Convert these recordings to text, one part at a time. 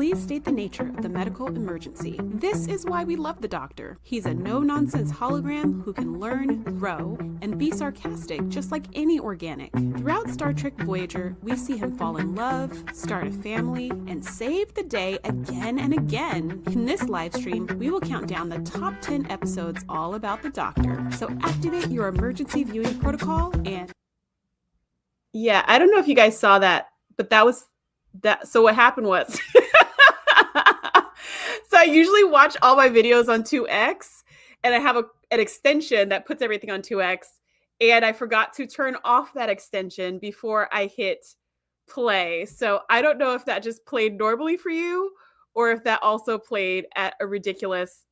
Please state the nature of the medical emergency. This is why we love the Doctor. He's a no-nonsense hologram who can learn, grow, and be sarcastic just like any organic. Throughout Star Trek Voyager, we see him fall in love, start a family, and save the day again and again. In this live stream, we will count down the top 10 episodes all about the Doctor. So activate your emergency viewing protocol and... Yeah, I don't know if you guys saw that, but that was that. So what happened was... So I usually watch all my videos on 2x, and I have an extension that puts everything on 2x, and I forgot to turn off that extension before I hit play. So I don't know if that just played normally for you or if that also played at a ridiculous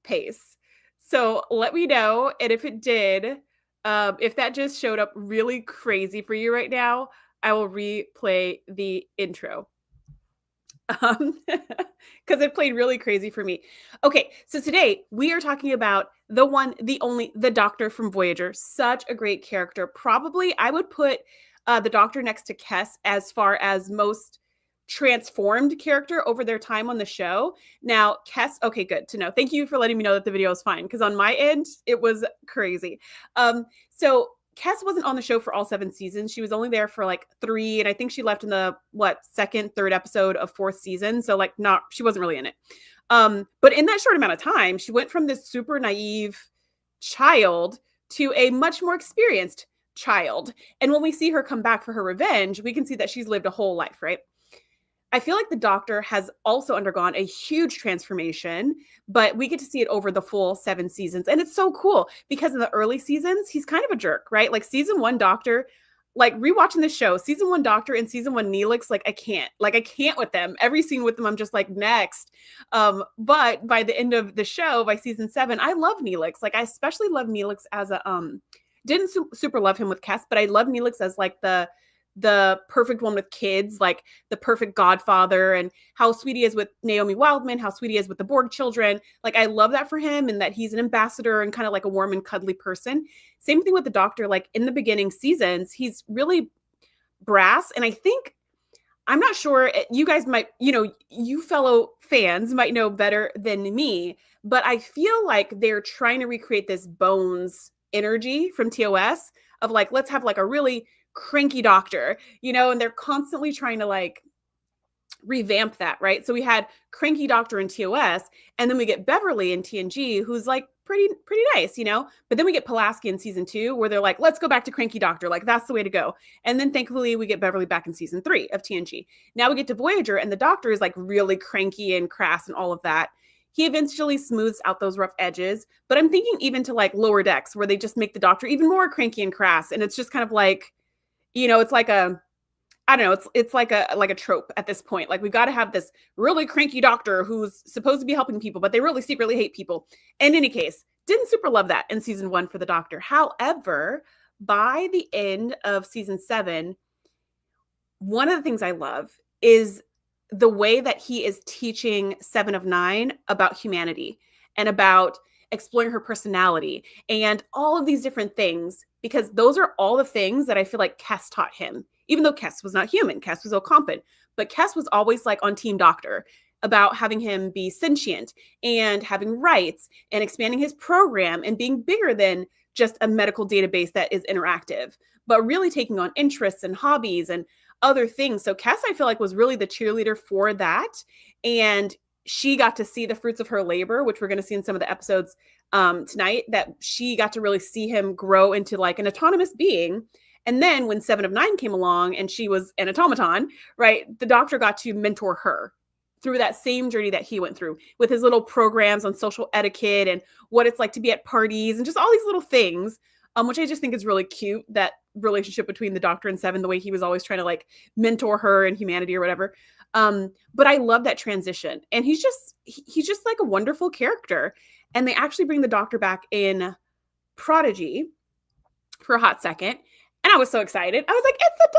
pace. So let me know, and if it did, if that just showed up really crazy for you right now, I will replay the intro. Because it played really crazy for me. Okay, so today we are talking about the one, the only, the Doctor from Voyager. Such a great character. Probably I would put the Doctor next to Kes as far as most transformed character over their time on the show. Now, Kes, okay, good to know. Thank you for letting me know that the video is fine, because on my end, it was crazy. So Kes wasn't on the show for all 7 seasons. She was only there for like 3, and I think she left in the second, third episode of 4th season. So like she wasn't really in it. But in that short amount of time, she went from this super naive child to a much more experienced child. And when we see her come back for her revenge, we can see that she's lived a whole life, right? I feel like the Doctor has also undergone a huge transformation, but we get to see it over the full 7 seasons. And it's so cool because in the early seasons, he's kind of a jerk, right? Like season 1 Doctor, like rewatching the show, season 1 Doctor and season 1 Neelix, I can't with them. Every scene with them, I'm just like, next. But by the end of the show, by season 7, I love Neelix. Like I especially love Neelix as a, didn't super love him with Kes, but I love Neelix as like the perfect one with kids, like the perfect godfather, and how sweet he is with Naomi Wildman, how sweet he is with the Borg children. Like, I love that for him, and that he's an ambassador and kind of like a warm and cuddly person. Same thing with the Doctor. Like in the beginning seasons, he's really brass. And I think, I'm not sure, you guys might, you fellow fans might know better than me, but I feel like they're trying to recreate this Bones energy from TOS of like, let's have like a really cranky Doctor, and they're constantly trying to like revamp that, right? So we had cranky Doctor in TOS, and then we get Beverly in TNG, who's like pretty nice, but then we get Pulaski in season 2, where they're like, let's go back to cranky Doctor, like that's the way to go. And then thankfully we get Beverly back in season 3 of TNG. Now we get to Voyager, and the Doctor is like really cranky and crass and all of that. He eventually smooths out those rough edges, but I'm thinking even to like Lower Decks, where they just make the Doctor even more cranky and crass, and it's just kind of like, it's like it's like a trope at this point. Like, we've got to have this really cranky Doctor who's supposed to be helping people, but they really secretly hate people. In any case, didn't super love that in season 1 for the Doctor. However, by the end of season 7, one of the things I love is the way that he is teaching 7 of 9 about humanity and about exploring her personality and all of these different things, because those are all the things that I feel like Kes taught him, even though Kes was not human. Kes was Ocampan, but Kes was always like on Team Doctor about having him be sentient and having rights and expanding his program and being bigger than just a medical database that is interactive, but really taking on interests and hobbies and other things. So Kes, I feel like, was really the cheerleader for that. And she got to see the fruits of her labor, which we're going to see in some of the episodes tonight, that she got to really see him grow into like an autonomous being. And then when 7 of 9 came along and she was an automaton, right, the Doctor got to mentor her through that same journey that he went through with his little programs on social etiquette and what it's like to be at parties and just all these little things, which I just think is really cute, that relationship between the Doctor and 7, the way he was always trying to like mentor her in humanity or whatever. But I love that transition, and he's just like a wonderful character. And they actually bring the Doctor back in Prodigy for a hot second, and I was so excited. I was like, it's the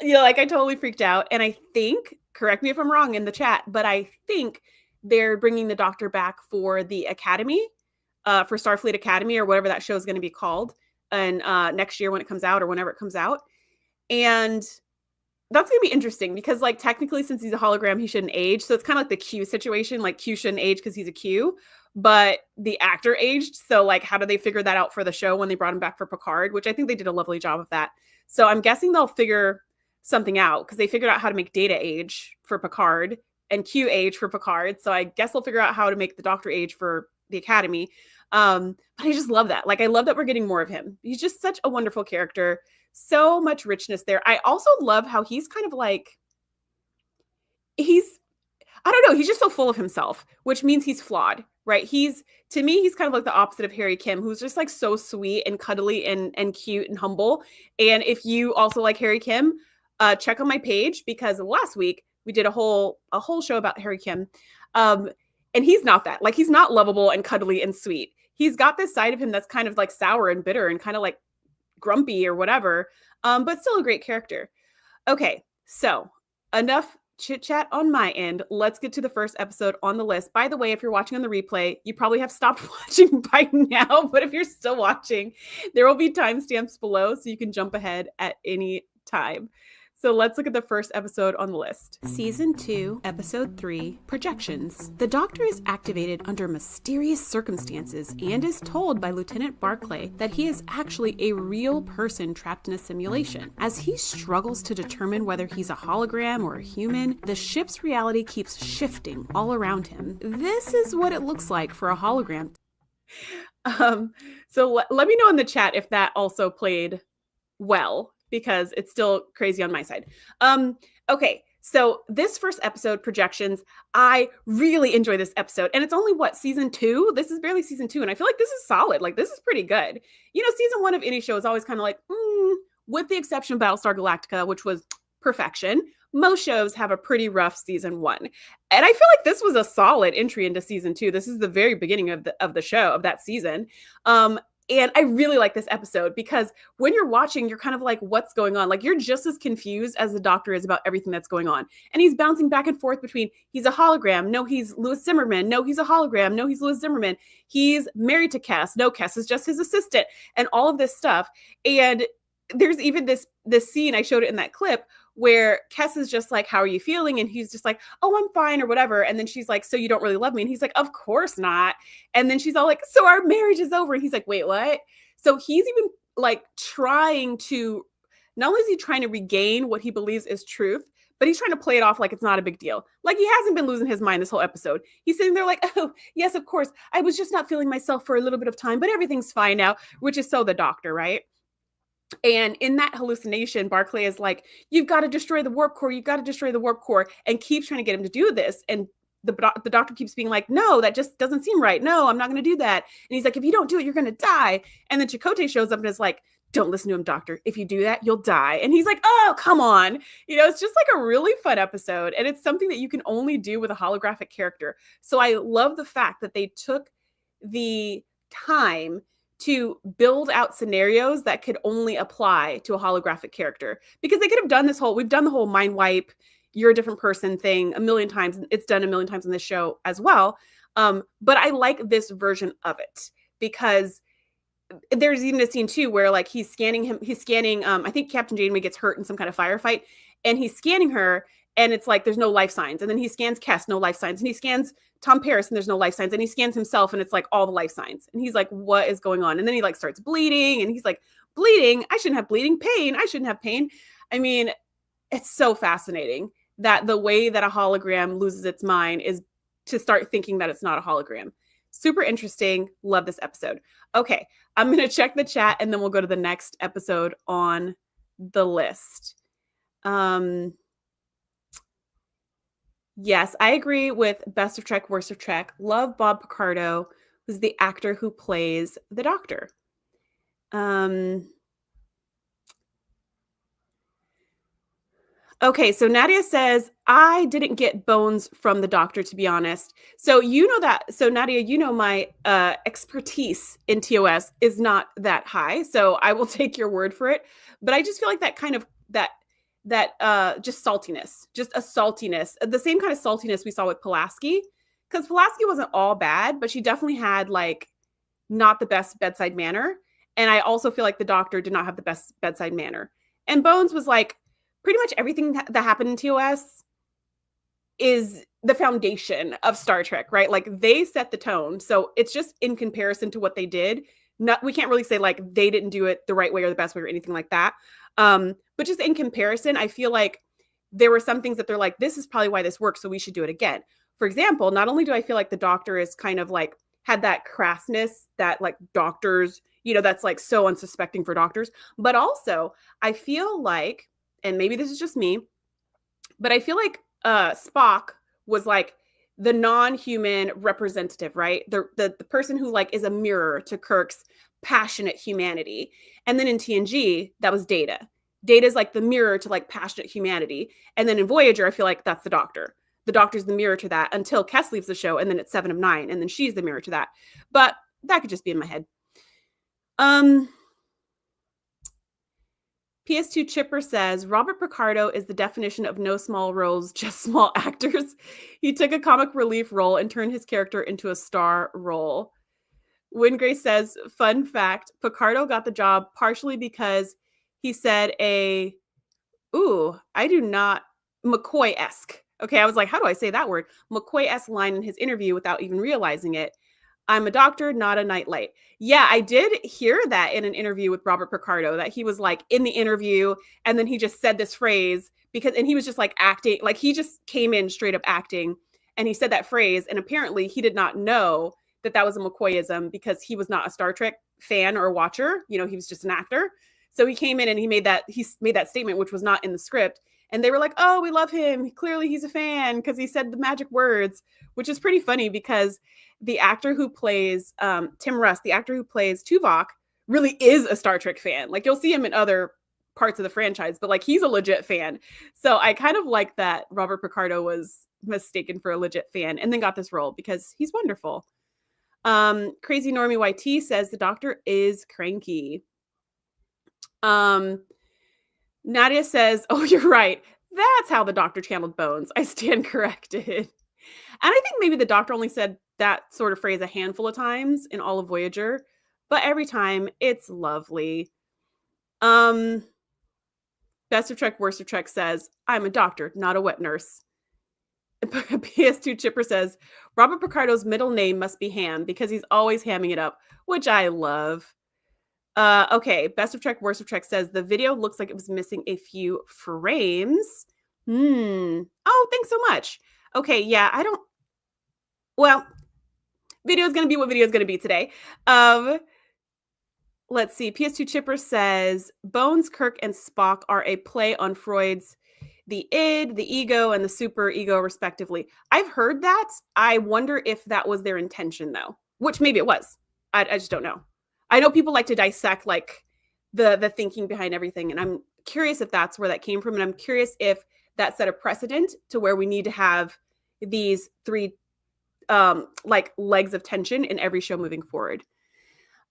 Doctor! Like I totally freaked out. And I think, correct me if I'm wrong in the chat, but I think they're bringing the Doctor back for the Academy, for Starfleet Academy or whatever that show is going to be called, and next year when it comes out or whenever it comes out. And that's going to be interesting because like technically since he's a hologram, he shouldn't age. So it's kind of like the Q situation. Like Q shouldn't age because he's a Q, but the actor aged. So like how do they figure that out for the show when they brought him back for Picard, which I think they did a lovely job of that. So I'm guessing they'll figure something out because they figured out how to make Data age for Picard and Q age for Picard. So I guess they'll figure out how to make the Doctor age for the Academy. But I just love that. Like I love that we're getting more of him. He's just such a wonderful character. So much richness there. I also love how he's kind of like, I don't know, he's just so full of himself, which means he's flawed, right? To me, he's kind of like the opposite of Harry Kim, who's just like so sweet and cuddly and cute and humble. And if you also like Harry Kim, check on my page because last week we did a whole show about Harry Kim. And he's not that. Like he's not lovable and cuddly and sweet. He's got this side of him that's kind of like sour and bitter and kind of like grumpy or whatever, but still a great character. Okay, so enough chit chat on my end. Let's get to the first episode on the list. By the way, if you're watching on the replay, you probably have stopped watching by now, but if you're still watching, there will be timestamps below so you can jump ahead at any time. So let's look at the first episode on the list. Season 2, Episode 3, Projections. The Doctor is activated under mysterious circumstances and is told by Lieutenant Barclay that he is actually a real person trapped in a simulation. As he struggles to determine whether he's a hologram or a human, the ship's reality keeps shifting all around him. This is what it looks like for a hologram. So let me know in the chat if that also played well, because it's still crazy on my side. Okay, so this first episode, Projections, I really enjoy this episode. And it's only, season 2? This is barely season 2. And I feel like this is solid. Like, this is pretty good. You know, season 1 of any show is always kind of like, with the exception of Battlestar Galactica, which was perfection. Most shows have a pretty rough season 1. And I feel like this was a solid entry into season 2. This is the very beginning of the show, of that season. And I really like this episode because when you're watching, you're kind of like, what's going on? Like, you're just as confused as the Doctor is about everything that's going on. And he's bouncing back and forth between, he's a hologram. No, he's Louis Zimmerman. No, he's a hologram. No, he's Louis Zimmerman. He's married to Kes. No, Kes is just his assistant, and all of this stuff. And there's even this scene, I showed it in that clip, where Kes is just like, how are you feeling? And he's just like, oh, I'm fine or whatever. And then she's like, so you don't really love me? And he's like, of course not. And then she's all like, so our marriage is over. And he's like, wait, what? So he's even like trying to, not only is he trying to regain what he believes is truth, but he's trying to play it off like it's not a big deal. Like he hasn't been losing his mind this whole episode. He's sitting there like, oh, yes, of course. I was just not feeling myself for a little bit of time, but everything's fine now, which is so the Doctor, right? And in that hallucination, Barclay is like, you've got to destroy the warp core. You've got to destroy the warp core, and keeps trying to get him to do this. And the Doctor keeps being like, no, that just doesn't seem right. No, I'm not going to do that. And he's like, if you don't do it, you're going to die. And then Chakotay shows up and is like, don't listen to him, Doctor. If you do that, you'll die. And he's like, oh, come on. You know, it's just like a really fun episode. And it's something that you can only do with a holographic character. So I love the fact that they took the time to build out scenarios that could only apply to a holographic character, because they could have done we've done the whole mind wipe, you're a different person thing a million times. It's done a million times in this show as well. But I like this version of it because there's even a scene too where like he's scanning, I think Captain Janeway gets hurt in some kind of firefight, and he's scanning her, and it's like there's no life signs. And then he scans Kes, no life signs. And he scans Tom Paris, and there's no life signs. And he scans himself, and it's like all the life signs. And he's like, what is going on? And then he like starts bleeding, and he's like, bleeding? I shouldn't have bleeding. Pain? I shouldn't have pain. I mean, it's so fascinating that the way that a hologram loses its mind is to start thinking that it's not a hologram. Super interesting. Love this episode. Okay, I'm going to check the chat, and then we'll go to the next episode on the list. Yes, I agree with Best of Trek, Worst of Trek. Love Bob Picardo, who's the actor who plays the Doctor. Okay, so Nadia says, I didn't get bones from the Doctor, to be honest. So you know that. So Nadia, you know my expertise in TOS is not that high. So I will take your word for it. But I just feel like that kind of, just saltiness, just a saltiness, the same kind of saltiness we saw with Pulaski, because Pulaski wasn't all bad, but she definitely had like not the best bedside manner. And I also feel like the Doctor did not have the best bedside manner. And Bones was like pretty much everything that happened in TOS is the foundation of Star Trek, right? Like they set the tone. So it's just in comparison to what they did. We can't really say like they didn't do it the right way or the best way or anything like that. But just in comparison, I feel like there were some things that they're like, this is probably why this works, so we should do it again. For example, not only do I feel like the Doctor is kind of like had that crassness that like doctors, that's like so unsuspecting for doctors, but also I feel like, and maybe this is just me, but I feel like Spock was like the non-human representative, right? The person who like is a mirror to Kirk's passionate humanity. And then in TNG, that was Data. Data's like the mirror to like passionate humanity. And then in Voyager, I feel like that's the Doctor. The Doctor's the mirror to that until Kes leaves the show, and then it's 7 of 9, and then she's the mirror to that. But that could just be in my head. PS2 Chipper says, Robert Picardo is the definition of no small roles, just small actors. He took a comic relief role and turned his character into a star role. Wingrace says, fun fact, Picardo got the job partially because he said McCoy-esque. Okay, I was like, how do I say that word? McCoy-esque line in his interview without even realizing it. I'm a doctor, not a nightlight. Yeah, I did hear that in an interview with Robert Picardo, that he was like in the interview and then he just said this phrase and he was just like acting, like he just came in straight up acting and he said that phrase. And apparently he did not know that was a McCoyism because he was not a Star Trek fan or watcher. He was just an actor. So he came in and he made that statement, which was not in the script. And they were like, oh, we love him. Clearly he's a fan because he said the magic words, which is pretty funny because the actor who plays Tim Russ, the actor who plays Tuvok, really is a Star Trek fan. Like you'll see him in other parts of the franchise, but like he's a legit fan. So I kind of like that Robert Picardo was mistaken for a legit fan and then got this role because he's wonderful. Crazy Normie YT says the Doctor is cranky. Nadia says, oh, you're right. That's how the Doctor channeled Bones. I stand corrected. And I think maybe the Doctor only said that sort of phrase a handful of times in all of Voyager, but every time it's lovely. Best of Trek, Worst of Trek says, I'm a doctor, not a wet nurse. PS2 Chipper says, Robert Picardo's middle name must be Ham because he's always hamming it up, which I love. Okay, Best of Trek, Worst of Trek says, the video looks like it was missing a few frames. Oh, thanks so much. Okay, yeah, video is going to be what video is going to be today. Let's see. PS2 Chipper says, Bones, Kirk, and Spock are a play on Freud's the id, the ego, and the super ego, respectively. I've heard that. I wonder if that was their intention, though, which maybe it was. I just don't know. I know people like to dissect like the thinking behind everything, and I'm curious if that's where that came from, and I'm curious if that set a precedent to where we need to have these 3 like legs of tension in every show moving forward.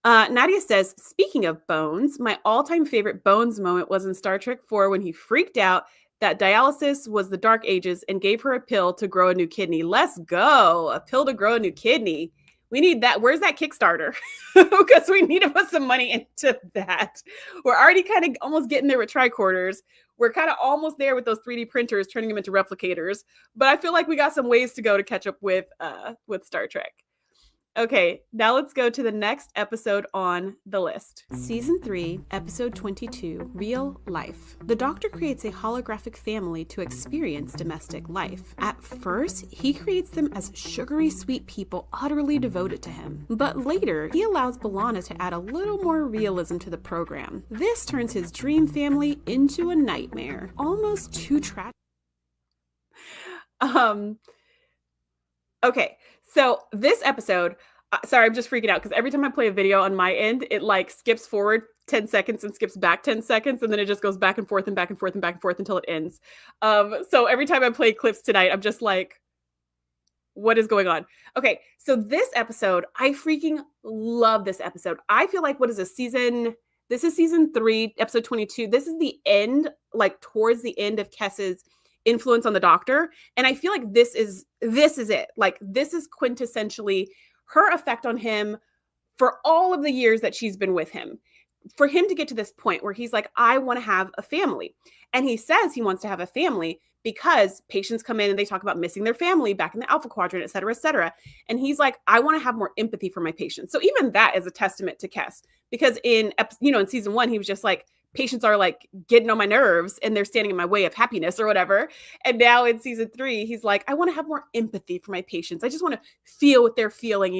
Nadia says, speaking of Bones, my all-time favorite Bones moment was in Star Trek 4 when he freaked out that dialysis was the Dark Ages and gave her a pill to grow a new kidney. Let's go. A pill to grow a new kidney. We need that. Where's that Kickstarter? Because we need to put some money into that. We're already kind of almost getting there with tricorders. We're kind of almost there with those 3D printers, turning them into replicators. But I feel like we got some ways to go to catch up with Star Trek. Okay, now let's go to the next episode on the list. Season 3, Episode 22, Real Life. The Doctor creates a holographic family to experience domestic life. At first, he creates them as sugary sweet people utterly devoted to him. But later, he allows B'Elanna to add a little more realism to the program. This turns his dream family into a nightmare. Almost too tragic. Okay, so this episode, sorry, I'm just freaking out because every time I play a video on my end, it like skips forward 10 seconds and skips back 10 seconds, and then it just goes back and forth and back and forth and back and forth until it ends. So every time I play clips tonight, I'm just like, what is going on? Okay, so this episode, I freaking love this episode. I feel like, what is this season? This is season 3, episode 22. This is the end, like towards the end of Kes's influence on the Doctor. And I feel like this is it. Like this is quintessentially her effect on him for all of the years that she's been with him. for him to get to this point where he's like, I want to have a family. And he says he wants to have a family because patients come in and they talk about missing their family back in the alpha quadrant, et cetera, et cetera. And he's like, I want to have more empathy for my patients. So even that is a testament to Kes, because in season 1, he was just like, patients are like getting on my nerves and they're standing in my way of happiness or whatever. And now in season 3, he's like, I want to have more empathy for my patients. I just want to feel what they're feeling,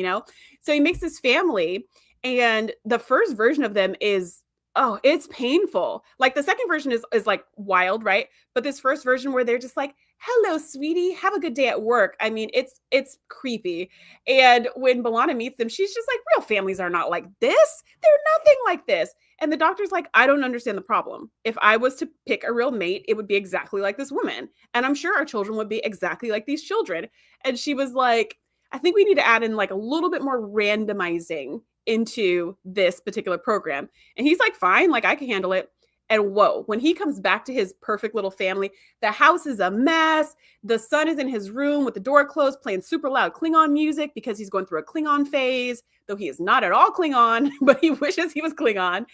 So he makes this family, and the first version of them is, oh, it's painful. Like the second version is like wild, right? But this first version where they're just like, hello, sweetie, have a good day at work. I mean, it's creepy. And when B'Elanna meets them, she's just like, real families are not like this. They're nothing like this. And the doctor's like, I don't understand the problem. If I was to pick a real mate, it would be exactly like this woman. And I'm sure our children would be exactly like these children. And she was like, I think we need to add in like a little bit more randomizing into this particular program. And he's like, fine, like I can handle it. And whoa, when he comes back to his perfect little family, the house is a mess. The son is in his room with the door closed, playing super loud Klingon music because he's going through a Klingon phase, though he is not at all Klingon, but he wishes he was Klingon.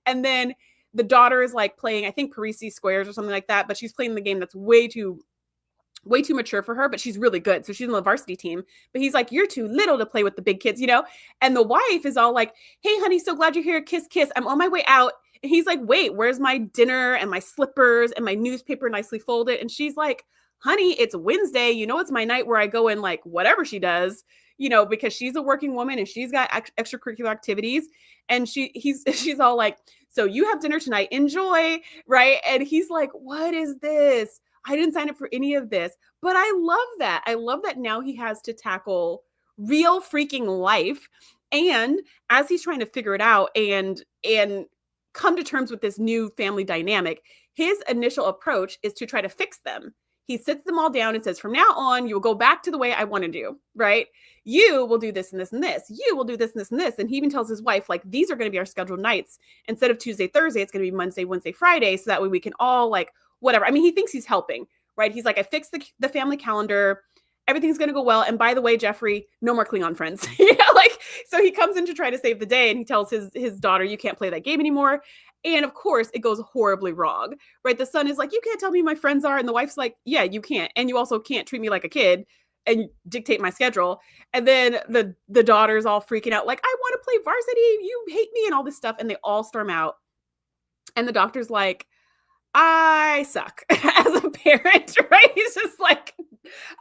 And then the daughter is like playing, I think, Parisi Squares or something like that, but she's playing the game that's way too mature for her, but she's really good. So she's on the varsity team, but he's like, you're too little to play with the big kids, And the wife is all like, hey, honey, so glad you're here. Kiss, kiss. I'm on my way out. And he's like, wait, where's my dinner and my slippers and my newspaper nicely folded? And she's like, honey, it's Wednesday. It's my night where I go and like whatever she does, because she's a working woman and she's got extracurricular activities. And she's all like, so you have dinner tonight. Enjoy. Right. And he's like, what is this? I didn't sign up for any of this, but I love that. I love that now he has to tackle real freaking life. And as he's trying to figure it out and come to terms with this new family dynamic, his initial approach is to try to fix them. He sits them all down and says, from now on, you will go back to the way I wanted you, right? You will do this and this and this. You will do this and this and this. And he even tells his wife, like, these are going to be our scheduled nights. Instead of Tuesday, Thursday, it's going to be Monday, Wednesday, Friday. So that way we can all like, whatever. I mean, he thinks he's helping, right? He's like, I fixed the family calendar. Everything's going to go well. And by the way, Jeffrey, no more Klingon friends. So he comes in to try to save the day and he tells his daughter, you can't play that game anymore. And of course it goes horribly wrong, right? The son is like, you can't tell me who my friends are. And the wife's like, yeah, you can't. And you also can't treat me like a kid and dictate my schedule. And then the daughter's all freaking out, like, I want to play varsity. You hate me and all this stuff. And they all storm out. And the doctor's like, I suck as a parent, right? He's just like,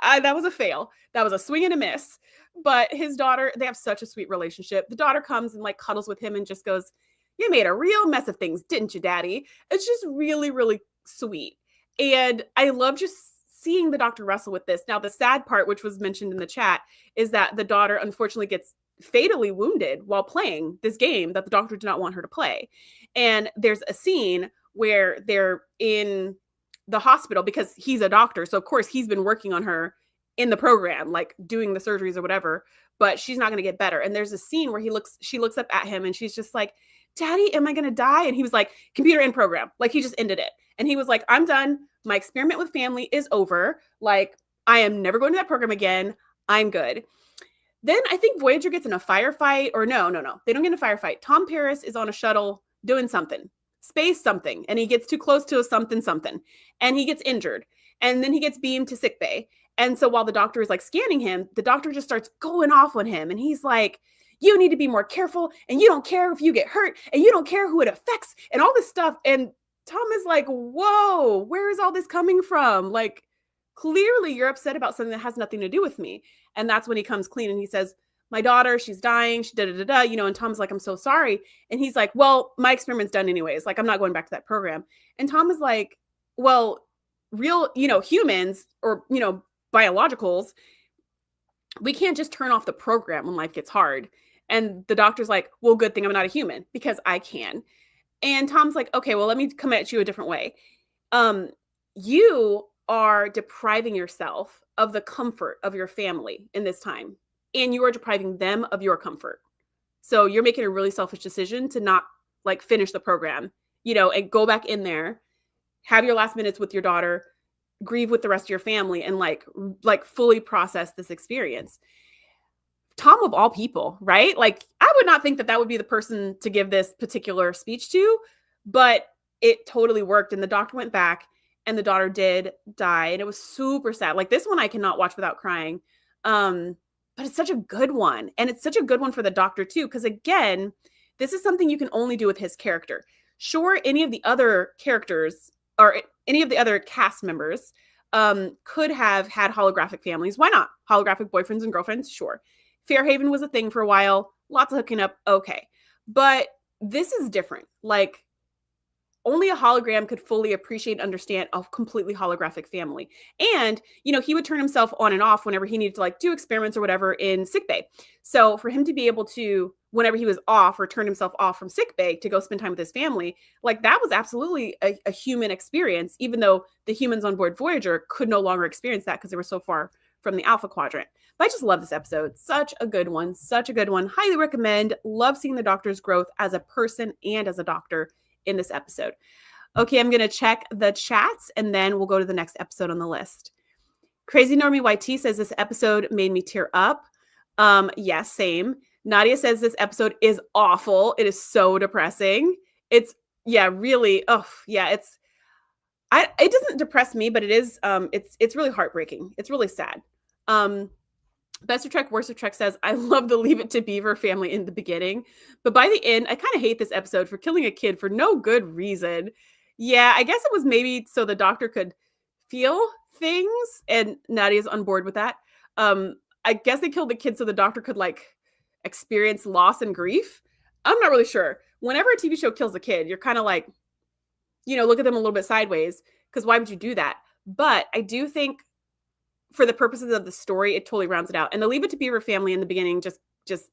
that was a fail. That was a swing and a miss. But his daughter, they have such a sweet relationship. The daughter comes and like cuddles with him and just goes, you made a real mess of things, didn't you, Daddy? It's just really, really sweet. And I love just seeing the doctor wrestle with this. Now, the sad part, which was mentioned in the chat, is that the daughter unfortunately gets fatally wounded while playing this game that the doctor did not want her to play. And there's a scene where they're in the hospital because he's a doctor. So of course he's been working on her in the program, like doing the surgeries or whatever, but she's not going to get better. And there's a scene where she looks up at him and she's just like, Daddy, am I going to die? And he was like, computer end program. Like he just ended it. And he was like, I'm done. My experiment with family is over. Like I am never going to that program again. I'm good. Then I think Voyager gets in a firefight or no. They don't get in a firefight. Tom Paris is on a shuttle doing something. Space something, and he gets too close to a something, and he gets injured, and then he gets beamed to sickbay. And so while the doctor is like scanning him, the doctor just starts going off on him, and he's like, you need to be more careful, and you don't care if you get hurt, and you don't care who it affects, and all this stuff. And Tom is like, whoa, where is all this coming from? Like, clearly you're upset about something that has nothing to do with me. And that's when he comes clean and he says, my daughter, she's dying, she and Tom's like, I'm so sorry. And he's like, well, my experiment's done anyways. Like, I'm not going back to that program. And Tom is like, well, real, humans or, biologicals, we can't just turn off the program when life gets hard. And the doctor's like, well, good thing I'm not a human because I can. And Tom's like, okay, well, let me come at you a different way. You are depriving yourself of the comfort of your family in this time. And you are depriving them of your comfort. So you're making a really selfish decision to not like finish the program, and go back in there, have your last minutes with your daughter, grieve with the rest of your family, and like fully process this experience. Tom of all people, right? Like, I would not think that that would be the person to give this particular speech to, but it totally worked. And the doctor went back and the daughter did die. And it was super sad. Like, this one I cannot watch without crying. But it's such a good one. And it's such a good one for the doctor too. Because again, this is something you can only do with his character. Sure, any of the other characters or any of the other cast members could have had holographic families. Why not? Holographic boyfriends and girlfriends? Sure. Fairhaven was a thing for a while. Lots of hooking up. Okay. But this is different. Like, only a hologram could fully appreciate and understand a completely holographic family. And, you know, he would turn himself on and off whenever he needed to like do experiments or whatever in sickbay. So for him to be able to, whenever he was off or turn himself off from sickbay to go spend time with his family, like that was absolutely a human experience, even though the humans on board Voyager could no longer experience that because they were so far from the Alpha Quadrant. But I just love this episode. Such a good one. Such a good one. Highly recommend. Love seeing the doctor's growth as a person and as a doctor in this episode. Okay, I'm going to check the chats and then we'll go to the next episode on the list. Crazy Normie YT says this episode made me tear up. Yes, same. Nadia says this episode is awful. It is so depressing. It's, yeah, really. Oh, yeah, it doesn't depress me, but it is, it's really heartbreaking. It's really sad. Best of Trek, Worst of Trek says, I love the Leave It to Beaver family in the beginning, but by the end, I kind of hate this episode for killing a kid for no good reason. Yeah, I guess it was maybe so the doctor could feel things, and Nadia's on board with that. I guess they killed the kid so the doctor could like experience loss and grief. I'm not really sure. Whenever a TV show kills a kid, you're kind of like, you know, look at them a little bit sideways, because why would you do that? But I do think for the purposes of the story, it totally rounds it out. And the Leave It to Beaver family in the beginning, just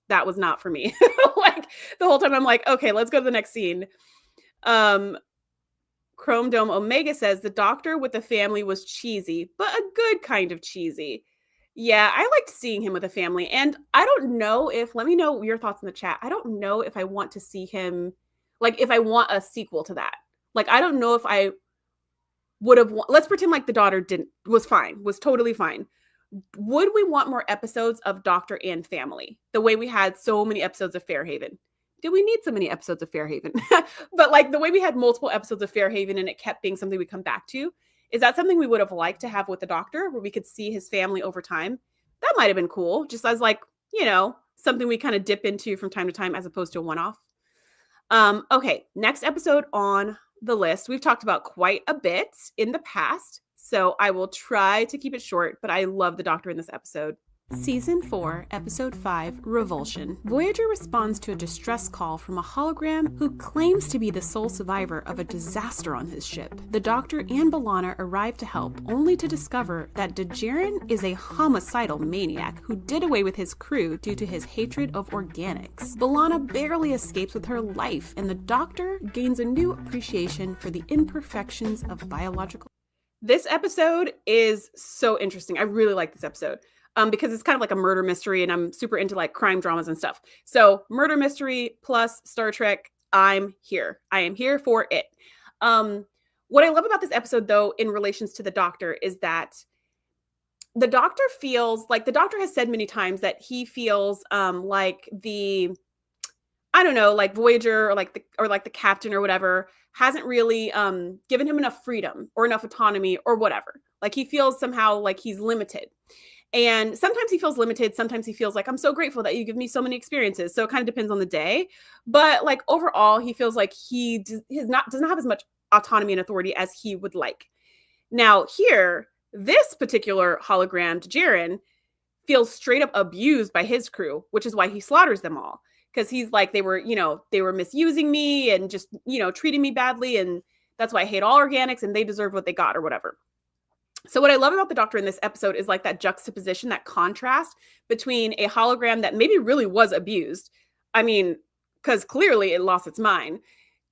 that was not for me. Like the whole time I'm like, okay, let's go to the next scene. Chrome Dome Omega says the doctor with the family was cheesy, but a good kind of cheesy. Yeah, I liked seeing him with a family. And I don't know if, let me know your thoughts in the chat. I don't know if I want to see him, like if I want a sequel to that. Like, I don't know if I would have, let's pretend like the daughter was totally fine. Would we want more episodes of Doctor and family the way we had so many episodes of Fairhaven? Did we need so many episodes of Fairhaven? But like the way we had multiple episodes of Fairhaven and it kept being something we come back to, is that something we would have liked to have with the doctor where we could see his family over time? That might have been cool, just as like, you know, something we kind of dip into from time to time as opposed to a one-off. Okay, next episode on the list. We've talked about quite a bit in the past, so I will try to keep it short, but I love the doctor in this episode. Season 4, Episode 5, Revulsion. Voyager responds to a distress call from a hologram who claims to be the sole survivor of a disaster on his ship. The Doctor and B'Elanna arrive to help, only to discover that DeJaren is a homicidal maniac who did away with his crew due to his hatred of organics. B'Elanna barely escapes with her life, and the Doctor gains a new appreciation for the imperfections of biological. This episode is so interesting. I really like this episode. Because it's kind of like a murder mystery and I'm super into like crime dramas and stuff. So murder mystery plus Star Trek, I'm here. I am here for it. What I love about this episode though, in relations to the doctor, is that the doctor feels like, the doctor has said many times that he feels like the, I don't know, like Voyager or like the captain or whatever hasn't really given him enough freedom or enough autonomy or whatever. Like he feels somehow like he's limited. And sometimes he feels limited. Sometimes he feels like, I'm so grateful that you give me so many experiences. So it kind of depends on the day. But like overall, he feels like he does not have as much autonomy and authority as he would like. Now here, this particular hologram, DeJaren, feels straight up abused by his crew, which is why he slaughters them all. Because he's like, they were misusing me and just, treating me badly. And that's why I hate all organics and they deserve what they got or whatever. So what I love about the doctor in this episode is like that juxtaposition, that contrast between a hologram that maybe really was abused. I mean, because clearly it lost its mind,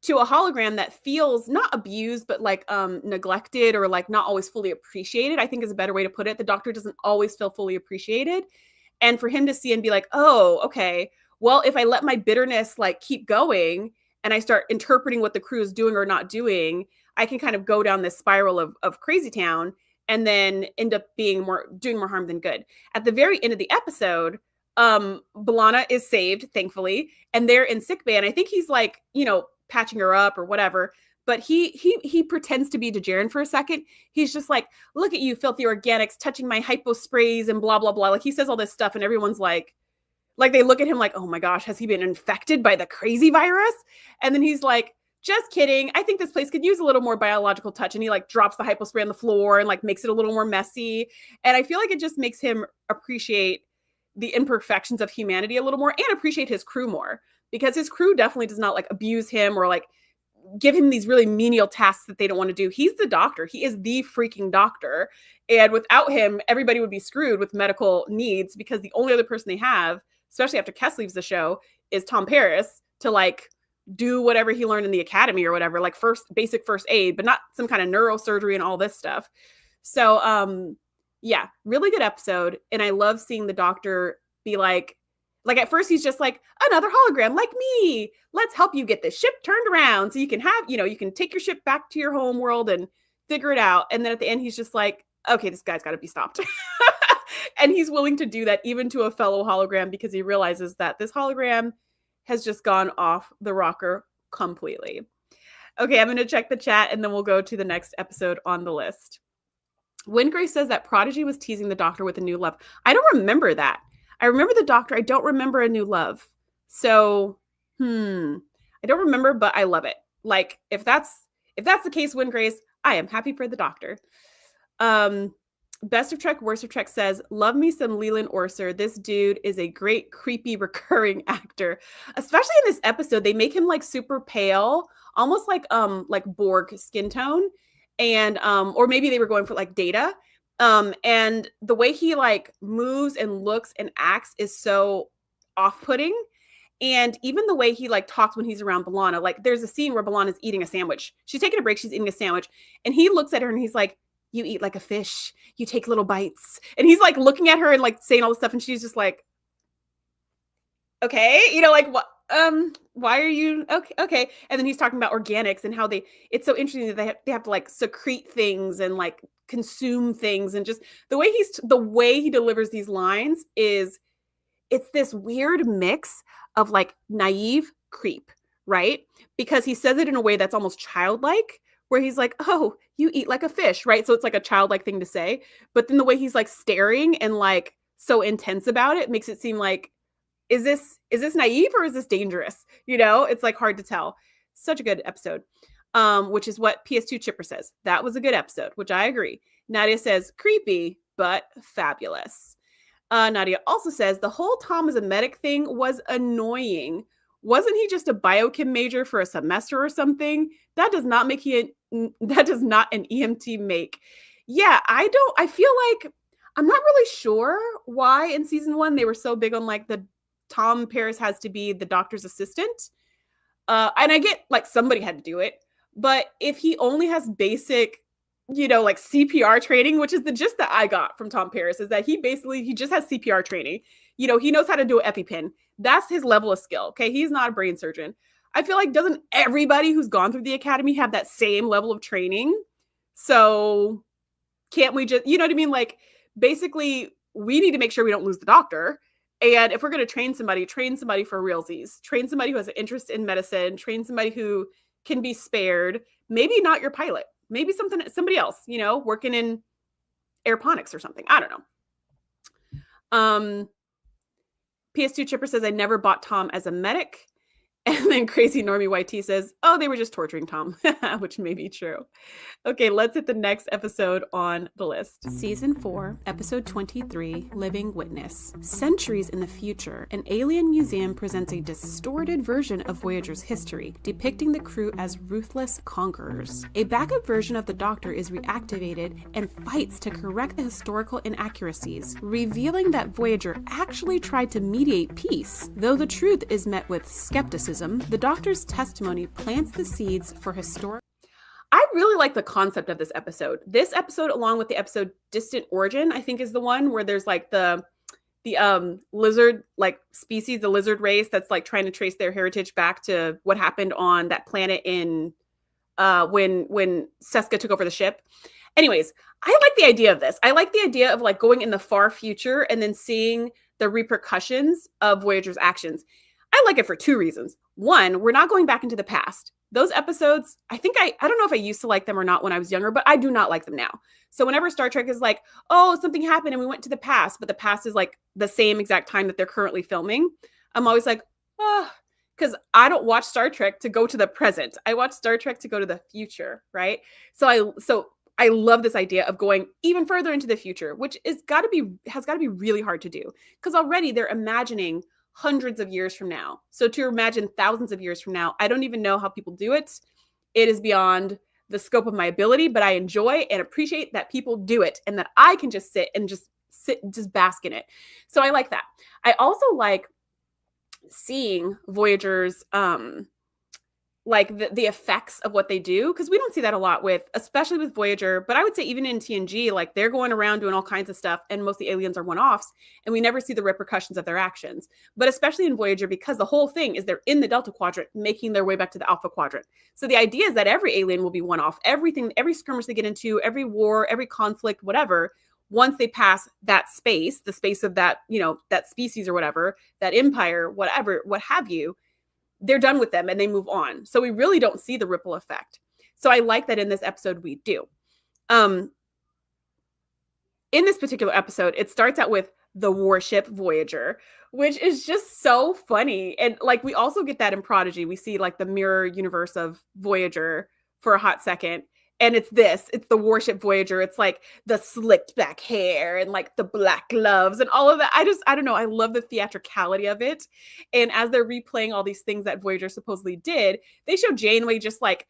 to a hologram that feels not abused, but like neglected or like not always fully appreciated, I think is a better way to put it. The doctor doesn't always feel fully appreciated. And for him to see and be like, oh, okay, well, if I let my bitterness like keep going and I start interpreting what the crew is doing or not doing, I can kind of go down this spiral of crazy town and then end up doing more harm than good. At the very end of the episode, B'Elanna is saved, thankfully, and they're in sick bay. And I think he's like, patching her up or whatever. But he pretends to be DeJaren for a second. He's just like, look at you, filthy organics, touching my hypo sprays and blah, blah, blah. Like he says all this stuff and everyone's like they look at him like, oh my gosh, has he been infected by the crazy virus? And then he's like, just kidding. I think this place could use a little more biological touch. And he like drops the hypo spray on the floor and like makes it a little more messy. And I feel like it just makes him appreciate the imperfections of humanity a little more and appreciate his crew more, because his crew definitely does not like abuse him or like give him these really menial tasks that they don't want to do. He's the doctor. He is the freaking doctor. And without him, everybody would be screwed with medical needs, because the only other person they have, especially after Kes leaves the show, is Tom Paris to like do whatever he learned in the academy or whatever, like basic first aid, but not some kind of neurosurgery and all this stuff. So, yeah, really good episode. And I love seeing the doctor be like at first he's just like, another hologram like me. Let's help you get this ship turned around so you can have, you can take your ship back to your home world and figure it out. And then at the end, he's just like, okay, this guy's got to be stopped. And he's willing to do that even to a fellow hologram, because he realizes that this hologram has just gone off the rocker completely. Okay, I'm going to check the chat and then we'll go to the next episode on the list. Windgrace says that Prodigy was teasing the doctor with a new love. I don't remember that. I remember the doctor. I don't remember a new love. So, I don't remember, but I love it. Like, if that's the case, Windgrace, I am happy for the doctor. Best of Trek, Worst of Trek says, love me some Leland Orser. This dude is a great, creepy, recurring actor. Especially in this episode, they make him like super pale, almost like Borg skin tone. And, or maybe they were going for like Data. And the way he like moves and looks and acts is so off-putting. And even the way he like talks when he's around B'Elanna, like there's a scene where B'Elanna's eating a sandwich. She's taking a break. She's eating a sandwich. And he looks at her and he's like, you eat like a fish. You take little bites. And he's like looking at her and like saying all this stuff. And she's just like, okay, like what? Why are you okay? And then he's talking about organics and how it's so interesting that they have to like secrete things and like consume things, and just the way he delivers these lines it's this weird mix of like naive creep, right? Because he says it in a way that's almost childlike, where he's like, oh, you eat like a fish, right? So it's like a childlike thing to say, but then the way he's like staring and like so intense about it makes it seem like, is this naive or is this dangerous? It's like hard to tell. Such a good episode. Which is what PS2 Chipper says. That was a good episode, which I agree. Nadia says, creepy, but fabulous. Nadia also says, the whole Tom as a medic thing was annoying. Wasn't he just a biochem major for a semester or something? That does not an EMT make. Yeah, I feel like, I'm not really sure why in season 1 they were so big on like the Tom Paris has to be the doctor's assistant. And I get like somebody had to do it. But if he only has basic, like CPR training, which is the gist that I got from Tom Paris, is that he just has CPR training. He knows how to do an EpiPen. That's his level of skill. Okay. He's not a brain surgeon. I feel like, doesn't everybody who's gone through the academy have that same level of training? So can't we just, you know what I mean? Like, basically, we need to make sure we don't lose the doctor. And if we're going to train somebody for realsies. Train somebody who has an interest in medicine. Train somebody who can be spared. Maybe not your pilot. Maybe somebody else, working in aeroponics or something. I don't know. PS2 Chipper says, I never bought Tom as a medic. And then Crazy Normie YT says, oh, they were just torturing Tom, which may be true. Okay, let's hit the next episode on the list. Season 4, Episode 23, Living Witness. Centuries in the future, an alien museum presents a distorted version of Voyager's history, depicting the crew as ruthless conquerors. A backup version of the Doctor is reactivated and fights to correct the historical inaccuracies, revealing that Voyager actually tried to mediate peace. Though the truth is met with skepticism, the Doctor's testimony plants the seeds for historic. I really like the concept of this episode. This episode, along with the episode Distant Origin, I think is the one where there's like the lizard like species, the lizard race that's like trying to trace their heritage back to what happened on that planet in when Seska took over the ship. Anyways, I like the idea of this. I like the idea of like going in the far future and then seeing the repercussions of Voyager's actions. I like it for two reasons. One, we're not going back into the past. Those episodes, I don't know if I used to like them or not when I was younger, but I do not like them now. So whenever Star Trek is like, oh, something happened and we went to the past, but the past is like the same exact time that they're currently filming, I'm always like, oh, because I don't watch Star Trek to go to the present. I watch Star Trek to go to the future, right? So I love this idea of going even further into the future, which has got to be really hard to do, because already they're imagining hundreds of years from now. So to imagine thousands of years from now, I don't even know how people do it. It is beyond the scope of my ability, but I enjoy and appreciate that people do it and that I can just sit and just bask in it. So I like that. I also like seeing Voyager's like the effects of what they do, because we don't see that a lot especially with Voyager, but I would say even in TNG, like they're going around doing all kinds of stuff and most of the aliens are one-offs and we never see the repercussions of their actions. But especially in Voyager, because the whole thing is they're in the Delta Quadrant making their way back to the Alpha Quadrant. So the idea is that every alien will be one-off. Everything, every skirmish they get into, every war, every conflict, whatever, once they pass that space, the space of that, that species or whatever, that empire, whatever, what have you, they're done with them and they move on. So we really don't see the ripple effect. So I like that in this episode we do. In this particular episode, it starts out with the warship Voyager, which is just so funny. And like we also get that in Prodigy. We see like the mirror universe of Voyager for a hot second. And it's the warship Voyager. It's like the slicked back hair and like the black gloves and all of that. I don't know. I love the theatricality of it. And as they're replaying all these things that Voyager supposedly did, they show Janeway just like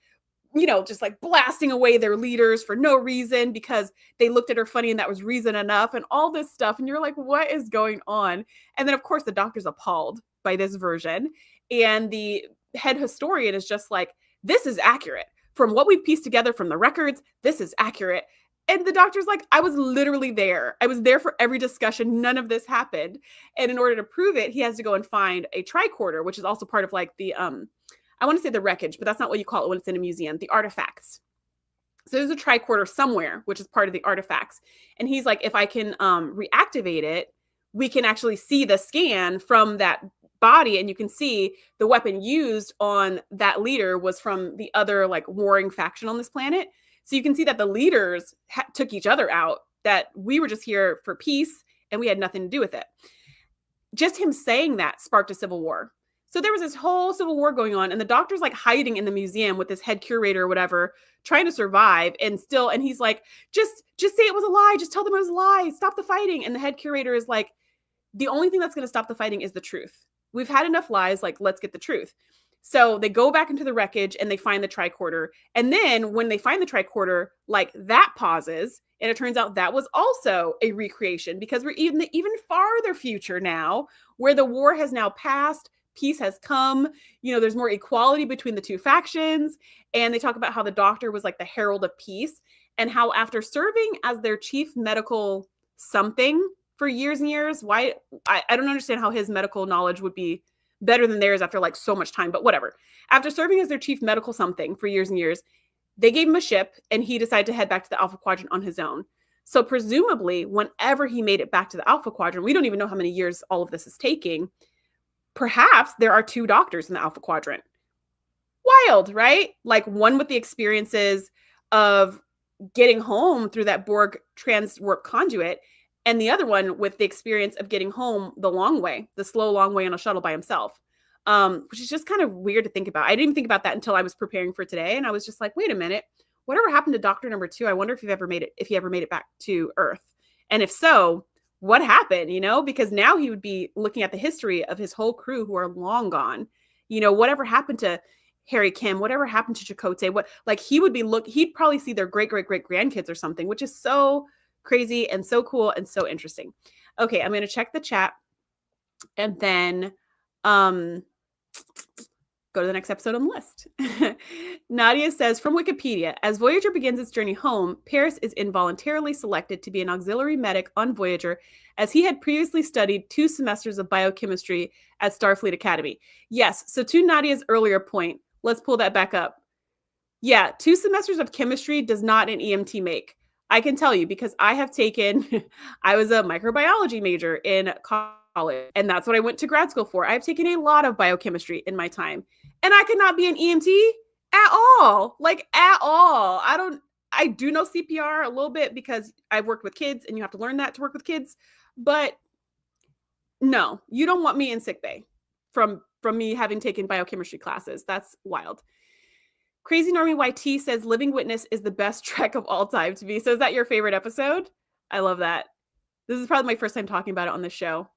blasting away their leaders for no reason because they looked at her funny and that was reason enough and all this stuff. And you're like, what is going on? And then of course the Doctor's appalled by this version. And the head historian is just like, this is accurate. From what we've pieced together from the records, this is accurate. And the Doctor's like, I was literally there. I was there for every discussion. None of this happened. And in order to prove it, he has to go and find a tricorder, which is also part of like the, I want to say the wreckage, but that's not what you call it when it's in a museum, the artifacts. So there's a tricorder somewhere, which is part of the artifacts. And he's like, if I can reactivate it, we can actually see the scan from that body, and you can see the weapon used on that leader was from the other like warring faction on this planet. So you can see that the leaders took each other out, that we were just here for peace and we had nothing to do with it. Just him saying that sparked a civil war. So there was this whole civil war going on, and the Doctor's like hiding in the museum with this head curator or whatever, trying to survive, and he's like, just say it was a lie, just tell them it was a lie, stop the fighting. And the head curator is like, the only thing that's going to stop the fighting is the truth. We've had enough lies, like, let's get the truth. So they go back into the wreckage and they find the tricorder. And then when they find the tricorder, like that pauses. And it turns out that was also a recreation, because we're even farther future now, where the war has now passed. Peace has come. There's more equality between the two factions. And they talk about how the Doctor was like the herald of peace, and how after serving as their chief medical something for years and years, why I don't understand how his medical knowledge would be better than theirs after like so much time, but whatever. After serving as their chief medical something for years and years, they gave him a ship and he decided to head back to the Alpha Quadrant on his own. So presumably whenever he made it back to the Alpha Quadrant, we don't even know how many years all of this is taking. Perhaps there are two Doctors in the Alpha Quadrant. Wild, right? Like one with the experiences of getting home through that Borg transwarp conduit, and the other one with the experience of getting home the long way, the slow long way on a shuttle by himself, which is just kind of weird to think about. I didn't even think about that until I was preparing for today. And I was just like, wait a minute, whatever happened to Doctor number 2? I wonder if he ever made it back to Earth. And if so, what happened, because now he would be looking at the history of his whole crew who are long gone. Whatever happened to Harry Kim, whatever happened to Chakotay, he'd probably see their great grandkids or something, which is so crazy and so cool and so interesting. Okay, I'm going to check the chat and then go to the next episode on the list. Nadia says, from Wikipedia, as Voyager begins its journey home, Paris is involuntarily selected to be an auxiliary medic on Voyager, as he had previously studied 2 semesters of biochemistry at Starfleet Academy. Yes, so to Nadia's earlier point, let's pull that back up. Yeah, 2 semesters of chemistry does not an EMT make. I can tell you because I have taken, I was a microbiology major in college, and that's what I went to grad school for. I've taken a lot of biochemistry in my time, and I could not be an EMT at all, like at all. I do know CPR a little bit because I've worked with kids and you have to learn that to work with kids, but no, you don't want me in sick bay from me having taken biochemistry classes. That's wild. Crazy Normie YT says Living Witness is the best Trek of all time to me. So is that your favorite episode? I love that. This is probably my first time talking about it on this show.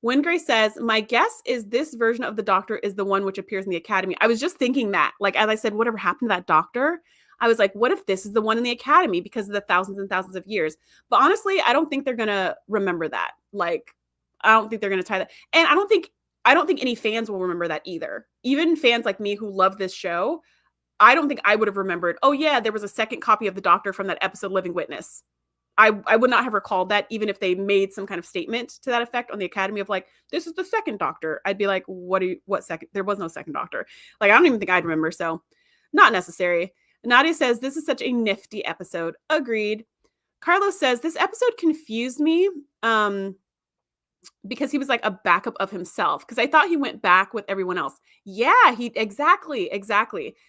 Wingray says, my guess is this version of the Doctor is the one which appears in the Academy. I was just thinking that, like, as I said, whatever happened to that Doctor? I was like, what if this is the one in the Academy because of the thousands and thousands of years? But honestly, I don't think they're going to remember that. Like, I don't think they're going to tie that. And I don't think any fans will remember that either. Even fans like me who love this show, I don't think I would have remembered, oh yeah, there was a second copy of the Doctor from that episode Living Witness. I would not have recalled that even if they made some kind of statement to that effect on the Academy of like, this is the second Doctor. I'd be like, what second? There was no second Doctor. Like, I don't even think I'd remember. So not necessary. Nadia says, this is such a nifty episode. Agreed. Carlos says, this episode confused me because he was like a backup of himself. Because I thought he went back with everyone else. Yeah, exactly.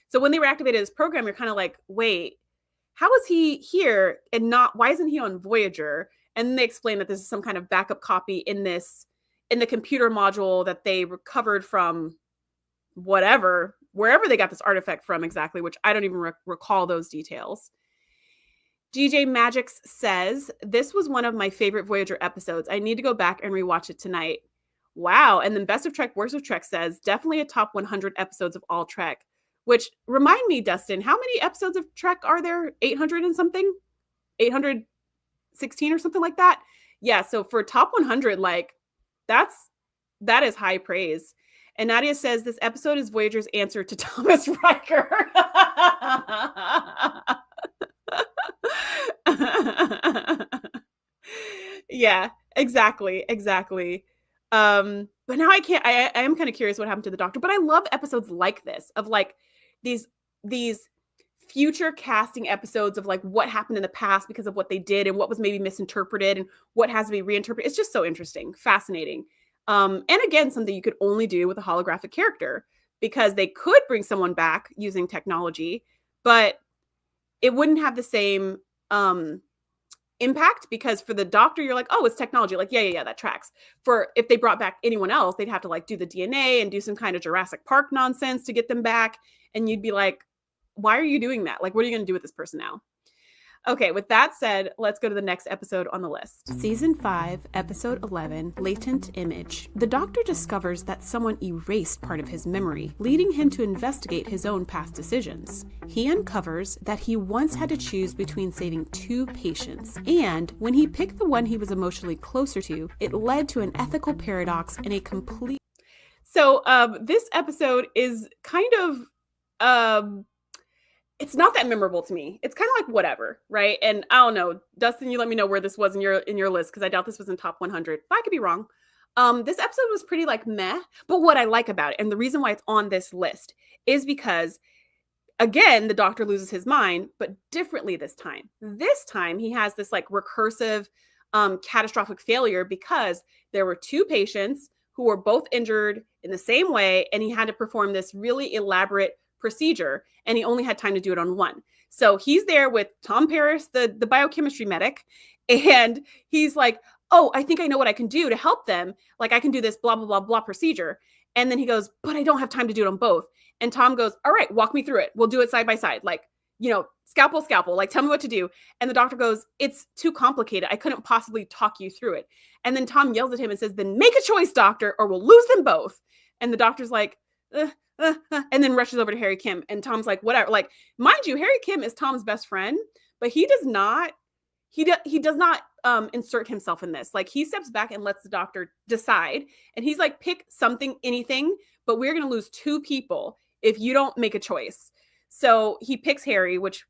So when they reactivated his program, you're kind of like, wait, how is he here and not, why isn't he on Voyager? And then they explain that this is some kind of backup copy in the computer module that they recovered from whatever, wherever they got this artifact from exactly, which I don't even recall those details. DJ Magix says, this was one of my favorite Voyager episodes. I need to go back and rewatch it tonight. Wow. And then Best of Trek, Worst of Trek says, definitely a top 100 episodes of all Trek. Which remind me, Dustin, how many episodes of Trek are there? 800 and something? 816 or something like that? Yeah, so for top 100, like, that is high praise. And Nadia says, this episode is Voyager's answer to Thomas Riker. Yeah, exactly. But now I am kind of curious what happened to the Doctor, but I love episodes like this of like these future casting episodes of like what happened in the past because of what they did and what was maybe misinterpreted and what has to be reinterpreted. It's just so interesting, fascinating. And again, something you could only do with a holographic character because they could bring someone back using technology, but it wouldn't have the same impact because for the Doctor, you're like, oh, it's technology. Like, yeah, that tracks. For if they brought back anyone else, they'd have to like do the DNA and do some kind of Jurassic Park nonsense to get them back. And you'd be like, why are you doing that? Like, what are you going to do with this person now? Okay, with that said, let's go to the next episode on the list. Season 5, Episode 11, Latent Image. The Doctor discovers that someone erased part of his memory, leading him to investigate his own past decisions. He uncovers that he once had to choose between saving 2 patients, and when he picked the one he was emotionally closer to, it led to an ethical paradox and a complete... So, this episode is kind of... it's not that memorable to me. It's kind of like whatever, right? And I don't know, Dustin, you let me know where this was in your list because I doubt this was in top 100. But I could be wrong. This episode was pretty like meh. But what I like about it, and the reason why it's on this list, is because again, the Doctor loses his mind, but differently this time. This time he has this like recursive, catastrophic failure because there were 2 patients who were both injured in the same way, and he had to perform this really elaborate procedure, and he only had time to do it on one. So he's there with Tom Paris, the biochemistry medic, and he's like, oh, I think I know what I can do to help them. Like, I can do this blah, blah, blah, blah procedure. And then he goes, but I don't have time to do it on both. And Tom goes, all right, walk me through it. We'll do it side by side. Like, scalpel, like, tell me what to do. And the Doctor goes, it's too complicated. I couldn't possibly talk you through it. And then Tom yells at him and says, then make a choice, Doctor, or we'll lose them both. And the Doctor's like, and then rushes over to Harry Kim, and Tom's like, whatever. Like, mind you, Harry Kim is Tom's best friend, but he does not insert himself in this. Like, he steps back and lets the Doctor decide, and he's like, pick something, anything, but we're going to lose 2 people if you don't make a choice. So he picks Harry, which,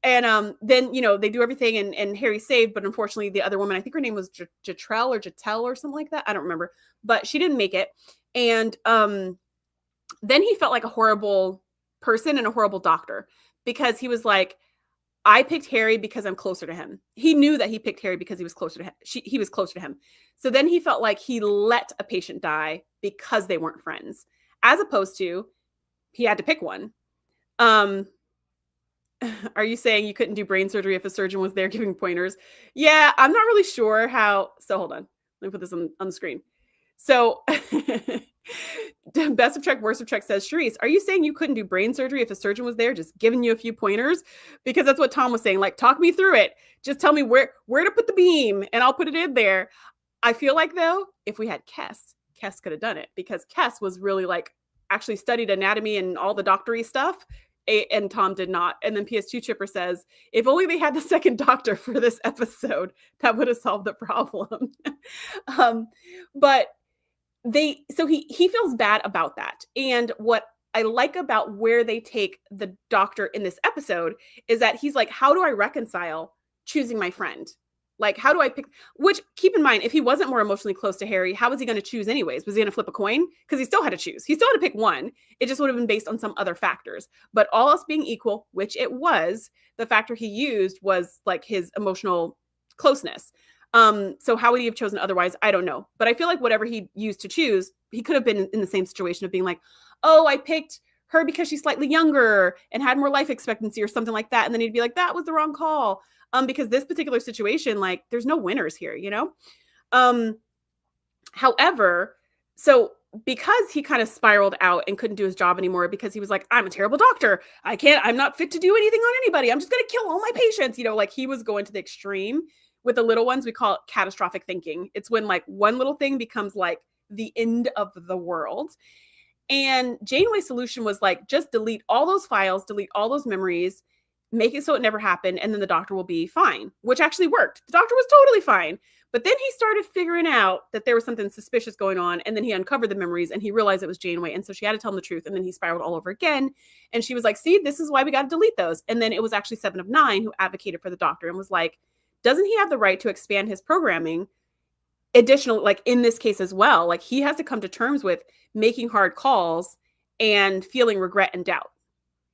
and then, they do everything and Harry's saved, but unfortunately the other woman, I think her name was Jatel or something like that. I don't remember, but she didn't make it. And, then he felt like a horrible person and a horrible doctor because he was like, I picked Harry because I'm closer to him. He knew that he picked Harry because he was closer to him. He was closer to him. So then he felt like he let a patient die because they weren't friends, as opposed to he had to pick one. Are you saying you couldn't do brain surgery if a surgeon was there giving pointers? Yeah, I'm not really sure how. So hold on. Let me put this on the screen. So Best of Trek, Worst of Trek says, Charisse, are you saying you couldn't do brain surgery if a surgeon was there just giving you a few pointers? Because that's what Tom was saying. Like, talk me through it. Just tell me where to put the beam and I'll put it in there. I feel like, though, if we had Kes could have done it, because Kes was really like actually studied anatomy and all the doctory stuff. And Tom did not. And then PS2 Chipper says, if only they had the second doctor for this episode, that would have solved the problem. But he feels bad about that. And what I like about where they take the doctor in this episode is that he's like, how do I reconcile choosing my friend? Like, how do I pick? Which, keep in mind, if he wasn't more emotionally close to Harry, how was he going to choose anyways? Was he going to flip a coin? Because he still had to choose. He still had to pick one. It just would have been based on some other factors. But all else being equal, which it was, the factor he used was like his emotional closeness. So how would he have chosen otherwise? I don't know. But I feel like whatever he used to choose, he could have been in the same situation of being like, oh, I picked her because she's slightly younger and had more life expectancy or something like that. And then he'd be like, that was the wrong call. Because this particular situation, like, there's no winners here, you know? However, so because he kind of spiraled out and couldn't do his job anymore because he was like, I'm a terrible doctor. I'm not fit to do anything on anybody. I'm just going to kill all my patients. You know, like he was going to the extreme. With the little ones, we call it catastrophic thinking. It's when like one little thing becomes like the end of the world. And Janeway's solution was like, just delete all those files, delete all those memories, make it so it never happened, and then the doctor will be fine, which actually worked. The doctor was totally fine. But then he started figuring out that there was something suspicious going on, and then he uncovered the memories, and he realized it was Janeway, and so she had to tell him the truth, and then he spiraled all over again, and she was like, see, this is why we got to delete those. And then it was actually 7 of 9 who advocated for the doctor and was like, doesn't he have the right to expand his programming additional, like in this case as well? Like he has to come to terms with making hard calls and feeling regret and doubt.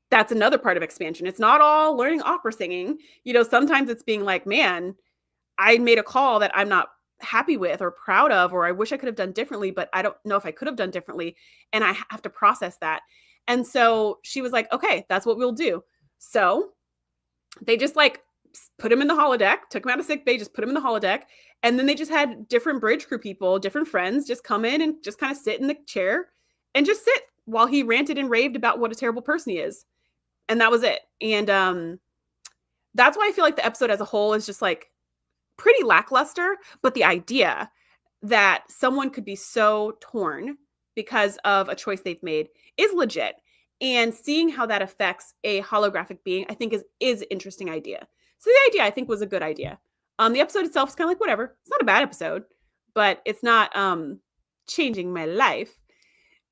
That's another part of expansion. It's not all learning opera singing. You know, sometimes it's being like, man, I made a call that I'm not happy with or proud of, or I wish I could have done differently, but I don't know if I could have done differently. And I have to process that. And so she was like, okay, that's what we'll do. So they just like put him in the holodeck, took him out of sick bay, just put him in the holodeck. And then they just had different bridge crew people, different friends just come in and just kind of sit in the chair and just sit while he ranted and raved about what a terrible person he is. And that was it. And that's why I feel like the episode as a whole is just like pretty lackluster. But the idea that someone could be so torn because of a choice they've made is legit. And seeing how that affects a holographic being, I think is an interesting idea. So the idea, I think, was a good idea. The episode itself is kind of like, whatever. It's not a bad episode, but it's not changing my life.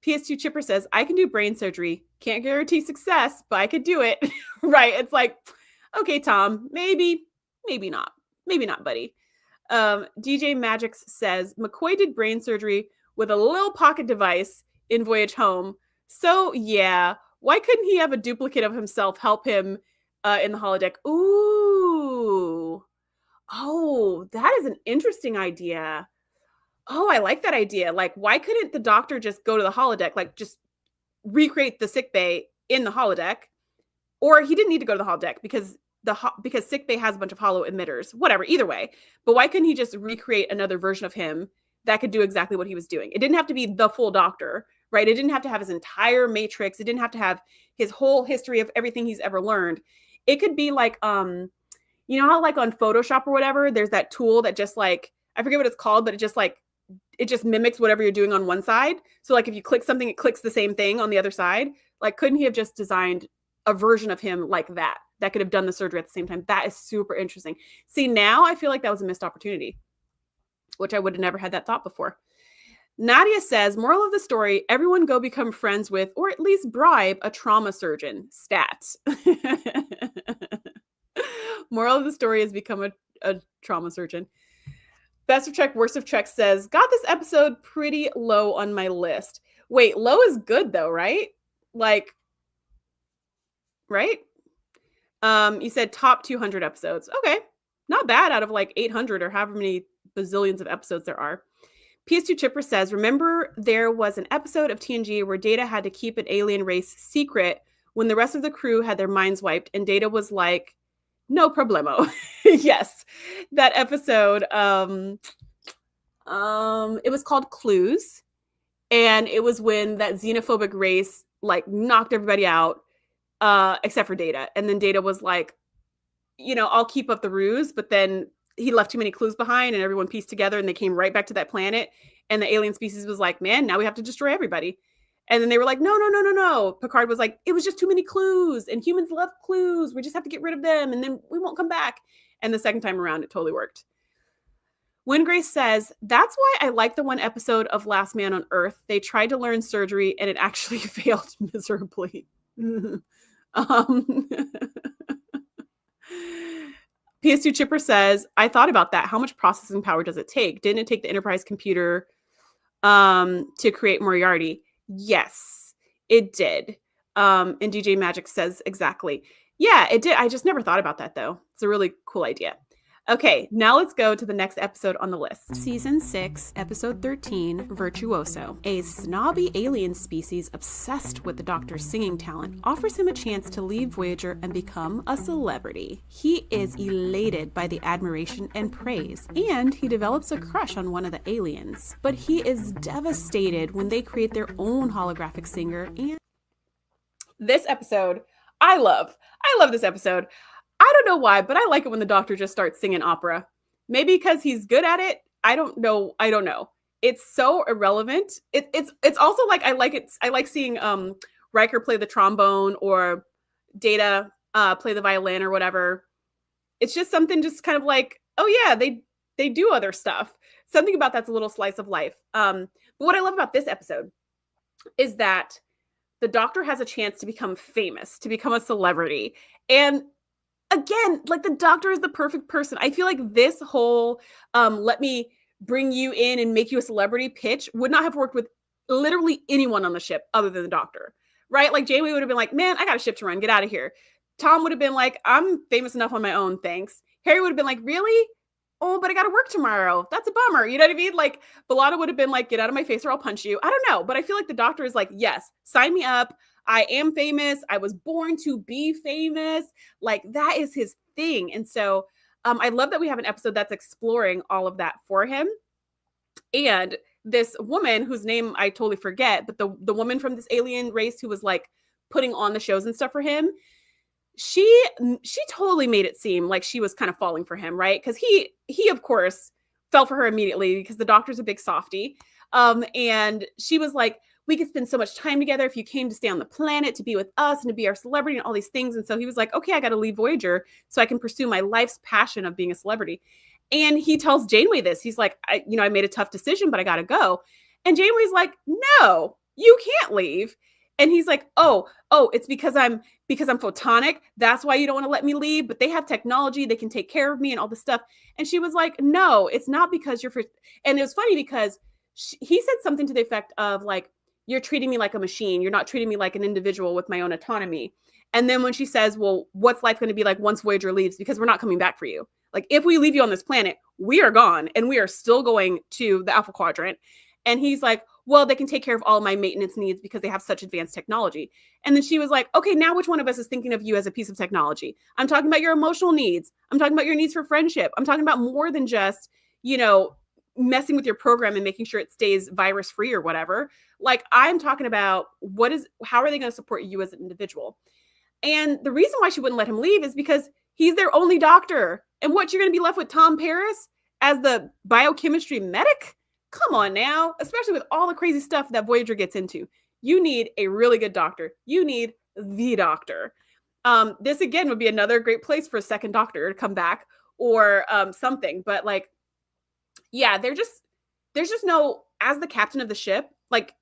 PS2 Chipper says, I can do brain surgery. Can't guarantee success, but I could do it. Right. It's like, okay, Tom, maybe not. Maybe not, buddy. DJ Magix says, McCoy did brain surgery with a little pocket device in Voyage Home. So, yeah, why couldn't he have a duplicate of himself help him in the holodeck? Ooh. Oh, that is an interesting idea. Oh, I like that idea. Like, why couldn't the doctor just go to the holodeck, like just recreate the sick bay in the holodeck? Or he didn't need to go to the holodeck because sick bay has a bunch of holo emitters, whatever, either way. But why couldn't he just recreate another version of him that could do exactly what he was doing? It didn't have to be the full doctor, right? It didn't have to have his entire matrix. It didn't have to have his whole history of everything he's ever learned. It could be like, you know how like on Photoshop or whatever, there's that tool that just like, I forget what it's called, but it just mimics whatever you're doing on one side. So like if you click something, it clicks the same thing on the other side. Like, couldn't he have just designed a version of him like that could have done the surgery at the same time? That is super interesting. See, now I feel like that was a missed opportunity, which I would have never had that thought before. Nadia says, moral of the story, everyone go become friends with, or at least bribe a trauma surgeon. Stats. Moral of the story is become a trauma surgeon. Best of Trek, Worst of Trek says, got this episode pretty low on my list. Wait, low is good though, right? Like, right? You said top 200 episodes. Okay. Not bad out of like 800 or however many bazillions of episodes there are. PS2 Chipper says, remember there was an episode of TNG where Data had to keep an alien race secret when the rest of the crew had their minds wiped and Data was like, no problemo. Yes. That episode, it was called Clues. And it was when that xenophobic race like knocked everybody out, except for Data. And then Data was like, I'll keep up the ruse, but then he left too many clues behind and everyone pieced together and they came right back to that planet. And the alien species was like, man, now we have to destroy everybody. And then they were like, no. Picard was like, it was just too many clues and humans love clues. We just have to get rid of them and then we won't come back. And the second time around, it totally worked. When Grace says, that's why I like the one episode of Last Man on Earth. They tried to learn surgery and it actually failed miserably. PS2 Chipper says, I thought about that. How much processing power does it take? Didn't it take the Enterprise computer to create Moriarty? Yes, it did. And DJ Magic says exactly. Yeah, it did. I just never thought about that, though. It's a really cool idea. Okay, now let's go to the next episode on the list. Season 6, Episode 13, Virtuoso. A snobby alien species obsessed with the Doctor's singing talent offers him a chance to leave Voyager and become a celebrity. He is elated by the admiration and praise, and he develops a crush on one of the aliens. But he is devastated when they create their own holographic singer. And this episode, I love this episode. I don't know why, but I like it when the Doctor just starts singing opera. Maybe because he's good at it. I don't know. It's so irrelevant. It's also like I like it. I like seeing Riker play the trombone or Data play the violin or whatever. It's just something just kind of like, oh yeah, they do other stuff. Something about that's a little slice of life. But what I love about this episode is that the Doctor has a chance to become famous, to become a celebrity. And again, like the Doctor is the perfect person. I feel like this whole let me bring you in and make you a celebrity pitch would not have worked with literally anyone on the ship other than the Doctor, right? Like Janeway would have been like, man, I got a ship to run. Get out of here. Tom would have been like, I'm famous enough on my own. Thanks. Harry would have been like, really? Oh, but I got to work tomorrow. That's a bummer. You know what I mean? Like Bellata would have been like, get out of my face or I'll punch you. I don't know. But I feel like the Doctor is like, yes, sign me up. I am famous. I was born to be famous. Like that is his thing. And so I love that we have an episode that's exploring all of that for him. And this woman whose name I totally forget, but the woman from this alien race who was like putting on the shows and stuff for him, she totally made it seem like she was kind of falling for him, right? Because he of course fell for her immediately because the Doctor's a big softie. And she was like, we could spend so much time together if you came to stay on the planet to be with us and to be our celebrity and all these things. And so he was like, okay, I got to leave Voyager so I can pursue my life's passion of being a celebrity. And he tells Janeway this. He's like, I made a tough decision, but I got to go. And Janeway's like, no, you can't leave. And he's like, oh, it's because I'm photonic. That's why you don't want to let me leave. But they have technology. They can take care of me and all this stuff. And she was like, no, it's not because you're. And it was funny because he said something to the effect of like, you're treating me like a machine. You're not treating me like an individual with my own autonomy. And then when she says, well, what's life going to be like once Voyager leaves? Because we're not coming back for you. Like if we leave you on this planet, we are gone and we are still going to the Alpha Quadrant. And he's like, well, they can take care of all my maintenance needs because they have such advanced technology. And then she was like, okay, now which one of us is thinking of you as a piece of technology? I'm talking about your emotional needs. I'm talking about your needs for friendship. I'm talking about more than just, messing with your program and making sure it stays virus free or whatever. Like I'm talking about how are they going to support you as an individual? And the reason why she wouldn't let him leave is because he's their only doctor. And what, you're going to be left with Tom Paris as the biochemistry medic? Come on now, especially with all the crazy stuff that Voyager gets into. You need a really good doctor. You need the Doctor. This again would be another great place for a second Doctor to come back or something. But like, yeah, there's just no, as the captain of the ship, like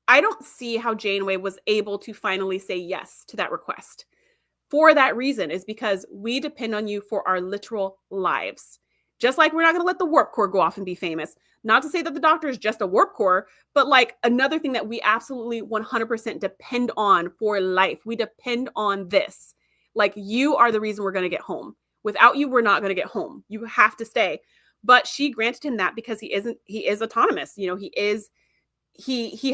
I don't see how Janeway was able to finally say yes to that request. For that reason is because we depend on you for our literal lives. Just like we're not going to let the warp core go off and be famous. Not to say that the Doctor is just a warp core, but like another thing that we absolutely 100% depend on for life. We depend on this. Like, you are the reason we're going to get home. Without you, we're not going to get home. You have to stay. But she granted him that because he is autonomous. You know, he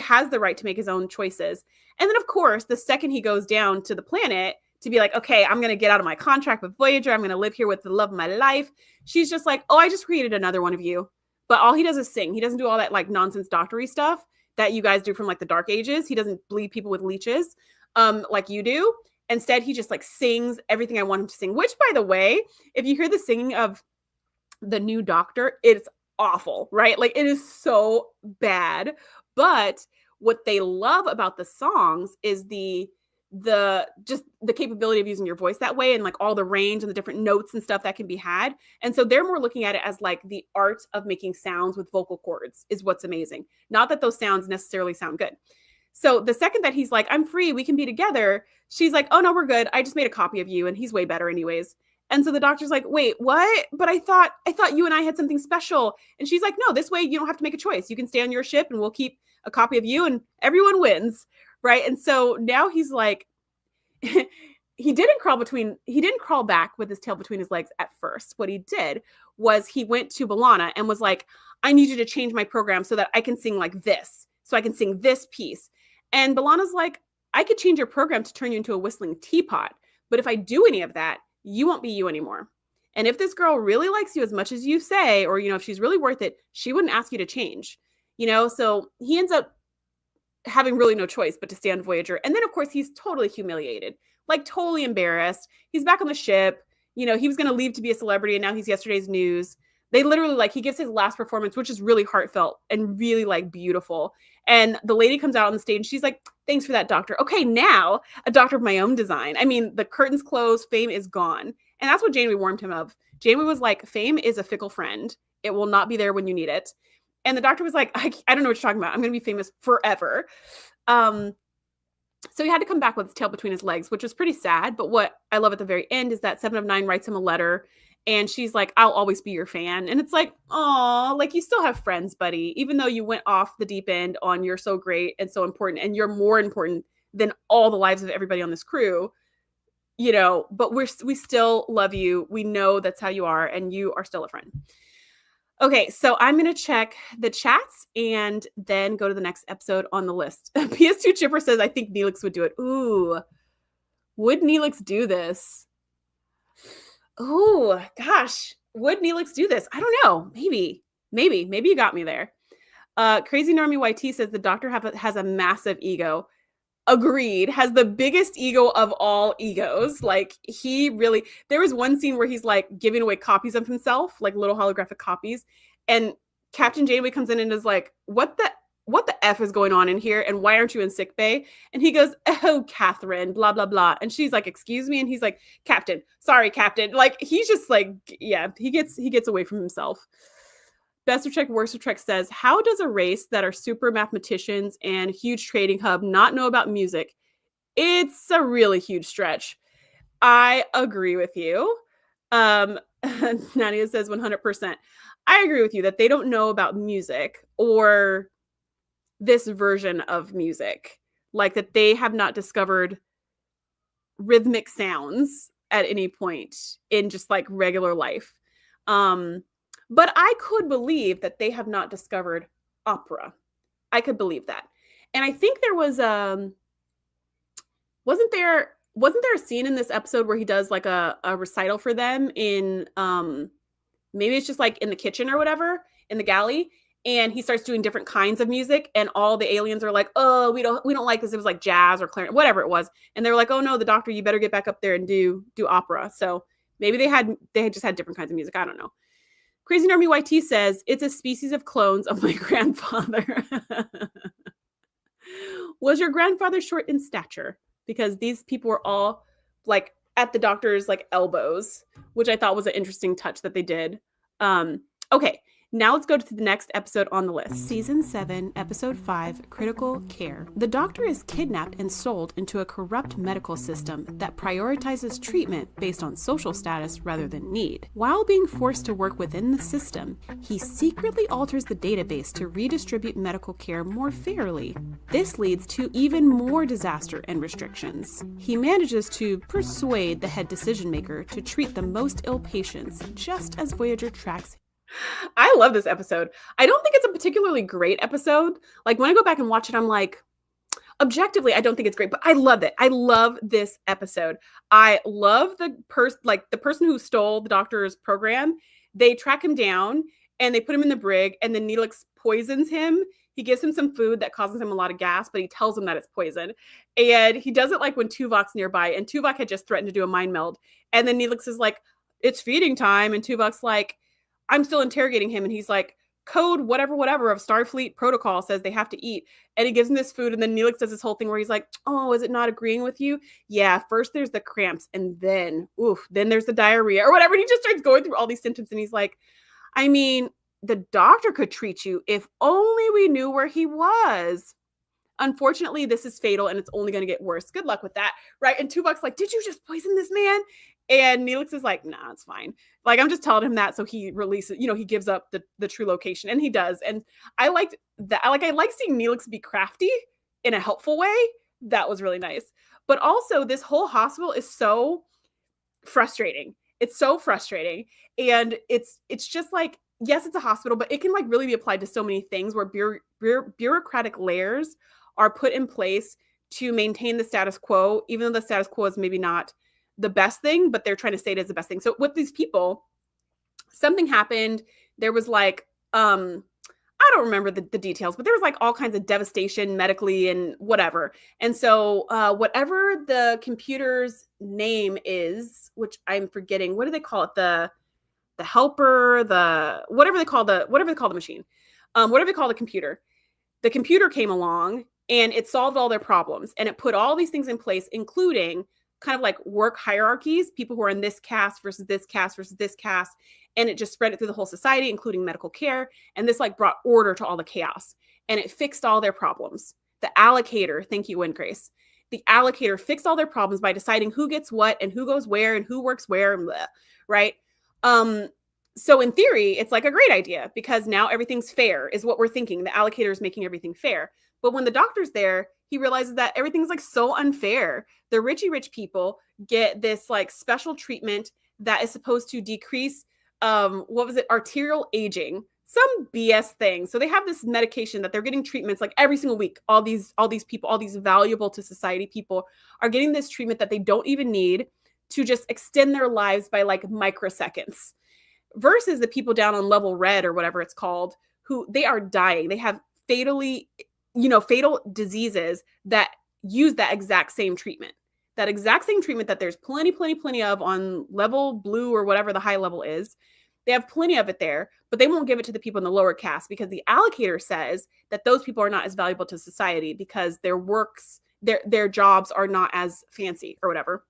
has the right to make his own choices. And then, of course, the second he goes down to the planet to be like, okay, I'm going to get out of my contract with Voyager. I'm going to live here with the love of my life. She's just like, oh, I just created another one of you. But all he does is sing. He doesn't do all that like nonsense doctory stuff that you guys do from like the Dark Ages. He doesn't bleed people with leeches like you do. Instead, he just like sings everything I want him to sing, which, by the way, if you hear the singing of the new Doctor, it's awful, right? Like, it is so bad. But what they love about the songs is the capability of using your voice that way, and like all the range and the different notes and stuff that can be had. And so they're more looking at it as like the art of making sounds with vocal cords is what's amazing. Not that those sounds necessarily sound good. So the second that he's like, I'm free, we can be together, she's like, oh no, we're good. I just made a copy of you and he's way better anyways. And so the Doctor's like, wait, what? But I thought you and I had something special. And she's like, no, this way you don't have to make a choice. You can stay on your ship and we'll keep a copy of you and everyone wins. Right. And so now he's like, he didn't crawl back with his tail between his legs at first. What he did was he went to B'Elanna and was like, I need you to change my program so that I can sing like this. So I can sing this piece. And B'Elanna's like, I could change your program to turn you into a whistling teapot. But if I do any of that, you won't be you anymore. And if this girl really likes you as much as you say, or, you know, if she's really worth it, she wouldn't ask you to change, you know? So he ends up having really no choice but to stay on Voyager. And then, of course, he's totally humiliated, like totally embarrassed. He's back on the ship. You know, he was going to leave to be a celebrity and now he's yesterday's news. They literally, like, he gives his last performance, which is really heartfelt and really like beautiful. And the lady comes out on the stage and she's like, thanks for that, Doctor. Okay, now a Doctor of my own design. I mean, the curtains closed, fame is gone. And that's what Janeway warned him of. Janeway was like, fame is a fickle friend. It will not be there when you need it. And the Doctor was like, I don't know what you're talking about. I'm going to be famous forever. So he had to come back with his tail between his legs, which was pretty sad. But what I love at the very end is that 7 of 9 writes him a letter. And she's like, I'll always be your fan. And it's like, oh, like, you still have friends, buddy. Even though you went off the deep end on you're so great and so important, and you're more important than all the lives of everybody on this crew, you know, but we still love you. We know that's how you are, and you are still a friend. Okay, so I'm going to check the chats and then go to the next episode on the list. PS2 Chipper says, I think Neelix would do it. Ooh, would Neelix do this? Oh, gosh. Would Neelix do this? I don't know. Maybe you got me there. Crazy Normie YT says the Doctor has a massive ego. Agreed. Has the biggest ego of all egos. Like, there was one scene where he's like giving away copies of himself, like little holographic copies. And Captain Janeway comes in and is like, what the F is going on in here? And why aren't you in sickbay? And he goes, oh, Catherine, blah, blah, blah. And she's like, excuse me. And he's like, Captain, sorry, Captain. Like, he's just like, yeah, he gets away from himself. Best of Trek, Worst of Trek says, how does a race that are super mathematicians and huge trading hub not know about music? It's a really huge stretch. I agree with you. Nadia says 100%. I agree with you that they don't know about music or this version of music, like that they have not discovered rhythmic sounds at any point in just like regular life. But I could believe that they have not discovered opera. I could believe that. And I think there was wasn't there a scene in this episode where he does like a recital for them in maybe it's just like in the kitchen or whatever, in the galley, and he starts doing different kinds of music, and all the aliens are like, oh, we don't like this. It was like jazz or clarinet, whatever it was. And they were like, oh no, the Doctor, you better get back up there and do opera. So maybe they had just had different kinds of music. I don't know. Crazy Normie YT says, it's a species of clones of my grandfather. Was your grandfather short in stature? Because these people were all like at the Doctor's like elbows, which I thought was an interesting touch that they did. Okay. Now let's go to the next episode on the list. Season 7, Episode 5, Critical Care. The Doctor is kidnapped and sold into a corrupt medical system that prioritizes treatment based on social status rather than need. While being forced to work within the system, he secretly alters the database to redistribute medical care more fairly. This leads to even more disaster and restrictions. He manages to persuade the head decision maker to treat the most ill patients, just as Voyager tracks. I love this episode. I don't think it's a particularly great episode. Like when I go back and watch it, I'm like, objectively, I don't think it's great, but I love it. I love this episode. I love the person who stole the Doctor's program. They track him down and they put him in the brig, and then Neelix poisons him. He gives him some food that causes him a lot of gas, but he tells him that it's poison. And he does it like when Tuvok's nearby, and Tuvok had just threatened to do a mind meld. And then Neelix is like, it's feeding time. And Tuvok's like, I'm still interrogating him. And he's like, code whatever of Starfleet protocol says they have to eat. And he gives him this food. And then Neelix does this whole thing where he's like, oh, is it not agreeing with you? Yeah, first there's the cramps. And then there's the diarrhea or whatever. And he just starts going through all these symptoms. And he's like, I mean, the doctor could treat you if only we knew where he was. Unfortunately, this is fatal and it's only going to get worse. Good luck with that. Right. And Tuvok's like, did you just poison this man? And Neelix is like, nah, it's fine. Like, I'm just telling him that. So he releases, he gives up the true location, and he does. And I liked that. I like seeing Neelix be crafty in a helpful way. That was really nice. But also this whole hospital is so frustrating. It's so frustrating. And it's just like, yes, it's a hospital, but it can like really be applied to so many things where bureaucratic layers are put in place to maintain the status quo, even though the status quo is maybe not the best thing, but they're trying to say it is the best thing. So with these people, something happened. There was like, I don't remember the details, but there was like all kinds of devastation medically and whatever. And so whatever the computer's name is, which I'm forgetting, what do they call it? The helper, whatever they call the machine, whatever they call the computer came along and it solved all their problems. And it put all these things in place, including kind of like work hierarchies, people who are in this caste versus this caste versus this caste. And it just spread it through the whole society, including medical care. And this like brought order to all the chaos, and it fixed all their problems. The allocator, thank you, Grace. The allocator fixed all their problems by deciding who gets what and who goes where and who works where and blah, right? So in theory, it's like a great idea because now everything's fair is what we're thinking. The allocator is making everything fair. But when the doctor's there, he realizes that everything's like so unfair. The rich people get this like special treatment that is supposed to decrease, arterial aging, some BS thing. So they have this medication that they're getting treatments like every single week. All these people, all these valuable to society people are getting this treatment that they don't even need to just extend their lives by like microseconds, versus the people down on level red or whatever it's called, who they are dying. They have fatal diseases that use that exact same treatment that there's plenty of on level blue or whatever the high level is. They have plenty of it there, but they won't give it to the people in the lower caste because the allocator says that those people are not as valuable to society because their jobs are not as fancy or whatever.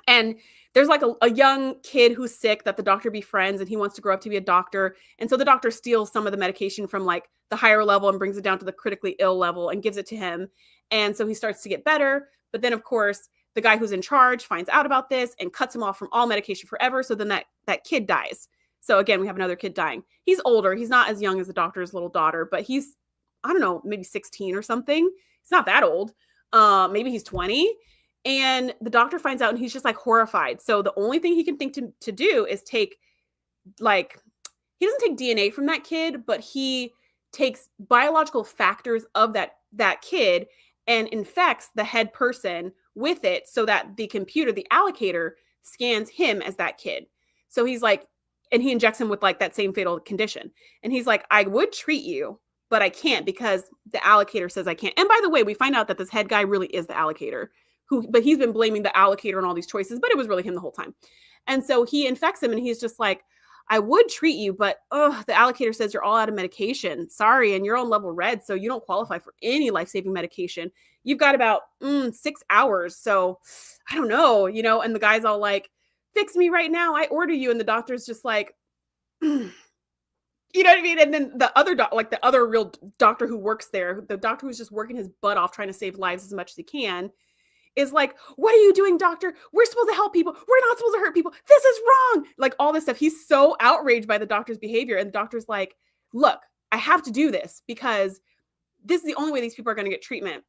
And there's like a young kid who's sick that the doctor befriends, and he wants to grow up to be a doctor. And so the doctor steals some of the medication from like the higher level and brings it down to the critically ill level and gives it to him. And so he starts to get better. But then, of course, the guy who's in charge finds out about this and cuts him off from all medication forever. So then that kid dies. So again, we have another kid dying. He's older. He's not as young as the doctor's little daughter, but he's, I don't know, maybe 16 or something. He's not that old. Maybe he's 20. And the doctor finds out and he's just like horrified. So the only thing he can think to do is take he doesn't take DNA from that kid, but he takes biological factors of that kid and infects the head person with it so that the computer, the allocator, scans him as that kid. So he's like, and he injects him with like that same fatal condition. And he's like, I would treat you, but I can't because the allocator says I can't. And by the way, we find out that this head guy really is the allocator. But he's been blaming the allocator on all these choices, but it was really him the whole time. And so he infects him and he's just like, I would treat you, but the allocator says you're all out of medication. Sorry. And you're on level red. So you don't qualify for any life-saving medication. You've got about 6 hours. So I don't know, and the guy's all like, fix me right now. I order you. And the doctor's just like, know what I mean? And then the other the other real doctor who works there, the doctor who's just working his butt off trying to save lives as much as he can, is like, what are you doing, doctor? We're supposed to help people. We're not supposed to hurt people. This is wrong. Like all this stuff. He's so outraged by the doctor's behavior. And the doctor's like, look, I have to do this because this is the only way these people are going to get treatment.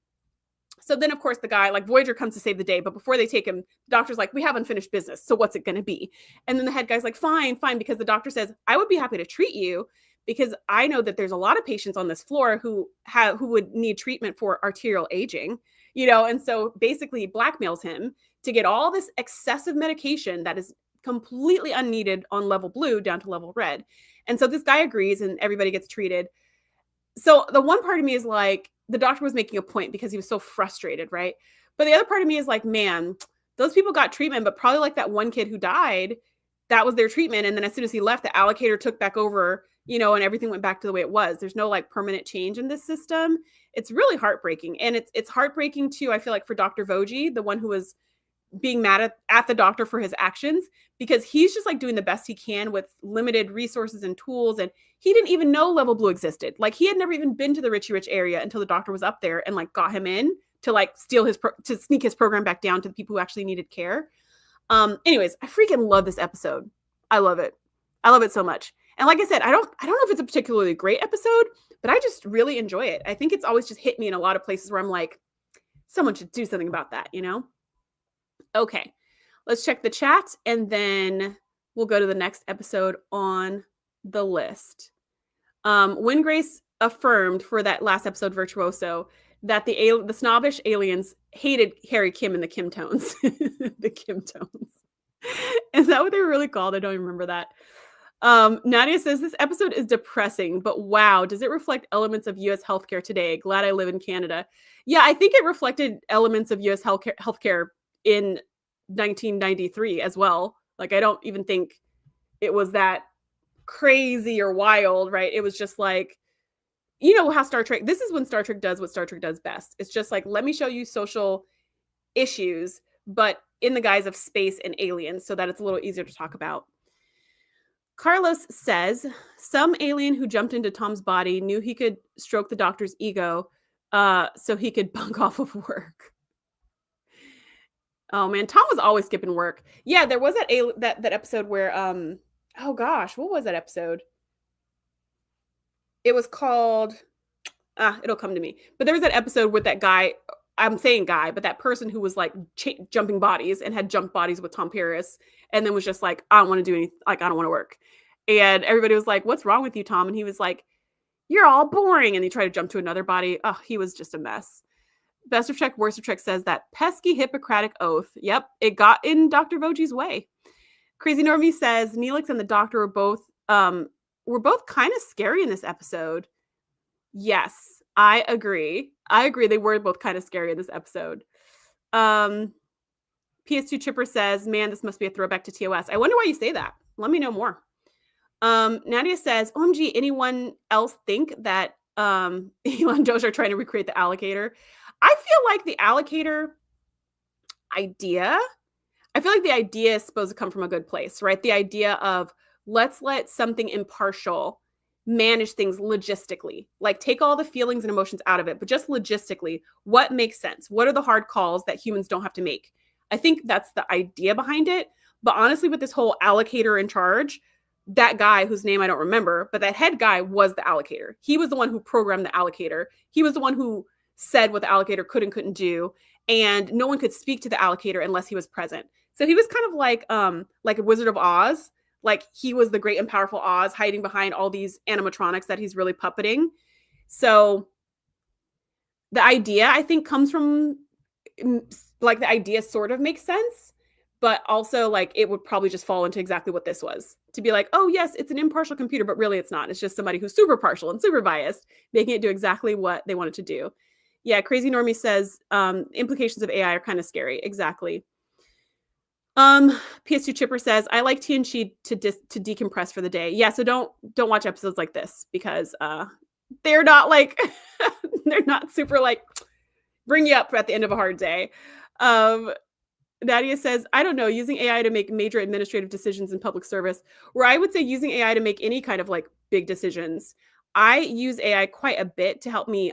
So then, of course, the guy, like Voyager comes to save the day. But before they take him, the doctor's like, we have unfinished business. So what's it going to be? And then the head guy's like, fine, fine. Because the doctor says, I would be happy to treat you because I know that there's a lot of patients on this floor who would need treatment for arterial aging. And so basically blackmails him to get all this excessive medication that is completely unneeded on level blue down to level red. And so this guy agrees and everybody gets treated. So the one part of me is like, the doctor was making a point because he was so frustrated, right? But the other part of me is like, man, those people got treatment, but probably like that one kid who died, that was their treatment. And then as soon as he left, the allocator took back over, and everything went back to the way it was. There's no like permanent change in this system. It's really heartbreaking. And it's heartbreaking too, I feel like, for Dr. Voji, the one who was being mad at the doctor for his actions, because he's just like doing the best he can with limited resources and tools. And he didn't even know level blue existed. Like he had never even been to the Richie Rich area until the doctor was up there and like got him in to like to sneak his program back down to the people who actually needed care. Anyways, I freaking love this episode. I love it. I love it so much. And like I said, I don't know if it's a particularly great episode, but I just really enjoy it. I think it's always just hit me in a lot of places where I'm like, someone should do something about that, Okay, let's check the chat and then we'll go to the next episode on the list. When Grace affirmed for that last episode, Virtuoso, that the snobbish aliens hated Harry Kim and the Kim Tones. The Kim Tones. Is that what they were really called? I don't even remember that. Nadia says, this episode is depressing, but wow, does it reflect elements of U.S. healthcare today? Glad I live in Canada. Yeah, I think it reflected elements of U.S. healthcare in 1993 as well. Like, I don't even think it was that crazy or wild, right? It was just like, how Star Trek, this is when Star Trek does what Star Trek does best. It's just like, let me show you social issues, but in the guise of space and aliens so that it's a little easier to talk about. Carlos says, some alien who jumped into Tom's body knew he could stroke the doctor's ego so he could bunk off of work. Oh man, Tom was always skipping work. Yeah, there was that episode where oh gosh, what was that episode? It was called it'll come to me. But there was that episode with that guy, I'm saying guy, but that person who was like jumping bodies and had jumped bodies with Tom Paris and then was just like, I don't want to do anything, like I don't want to work. And everybody was like, what's wrong with you, Tom? And he was like, you're all boring. And he tried to jump to another body. Oh, he was just a mess. Best of Trek, worst of Trek says that pesky Hippocratic oath. Yep, it got in Dr. Voji's way. Crazy Normie says Neelix and the doctor were both kind of scary in this episode. Yes, I agree. They were both kind of scary in this episode. PS2 Chipper says, man, this must be a throwback to TOS. I wonder why you say that. Let me know more. Nadia says, OMG, anyone else think that Elon and Josh are trying to recreate the allocator? I feel like the allocator idea, is supposed to come from a good place, right? The idea of let's let something impartial manage things logistically, like take all the feelings and emotions out of it, but just logistically, what makes sense? What are the hard calls that humans don't have to make? I think that's the idea behind it. But honestly, with this whole allocator in charge, that guy whose name I don't remember, but that head guy was the allocator. He was the one who programmed the allocator. He was the one who said what the allocator could and couldn't do. And no one could speak to the allocator unless he was present. So he was kind of like a Wizard of Oz. Like he was the great and powerful Oz hiding behind all these animatronics that he's really puppeting. So the idea, I think, comes from like the idea sort of makes sense, but also like it would probably just fall into exactly what this was. To be like, oh yes, it's an impartial computer, but really it's not. It's just somebody who's super partial and super biased, making it do exactly what they want it to do. Yeah, Crazy Normie says implications of AI are kind of scary. Exactly. PS2 Chipper says, I like TNG to decompress for the day. Yeah, so don't watch episodes like this because they're not like they're not super like bring you up at the end of a hard day. Nadia says, I don't know, using AI to make major administrative decisions in public service, where I would say using AI to make any kind of like big decisions. I use AI quite a bit to help me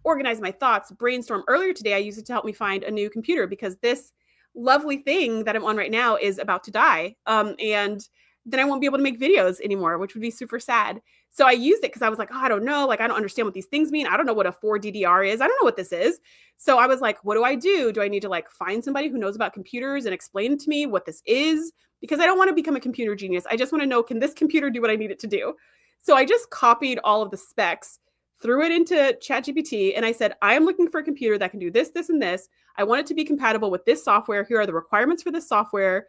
organize my thoughts, brainstorm. Earlier today, I used it to help me find a new computer because this lovely thing that I'm on right now is about to die. And then I won't be able to make videos anymore, which would be super sad. So I used it because I was like, oh, I don't know. Like, I don't understand what these things mean. I don't know what a 4DDR is. I don't know what this is. So I was like, what do I do? Do I need to like find somebody who knows about computers and explain to me what this is? Because I don't want to become a computer genius. I just want to know, can this computer do what I need it to do? So I just copied all of the specs, threw it into ChatGPT, and I said, I am looking for a computer that can do this, this, and this. I want it to be compatible with this software. Here are the requirements for this software.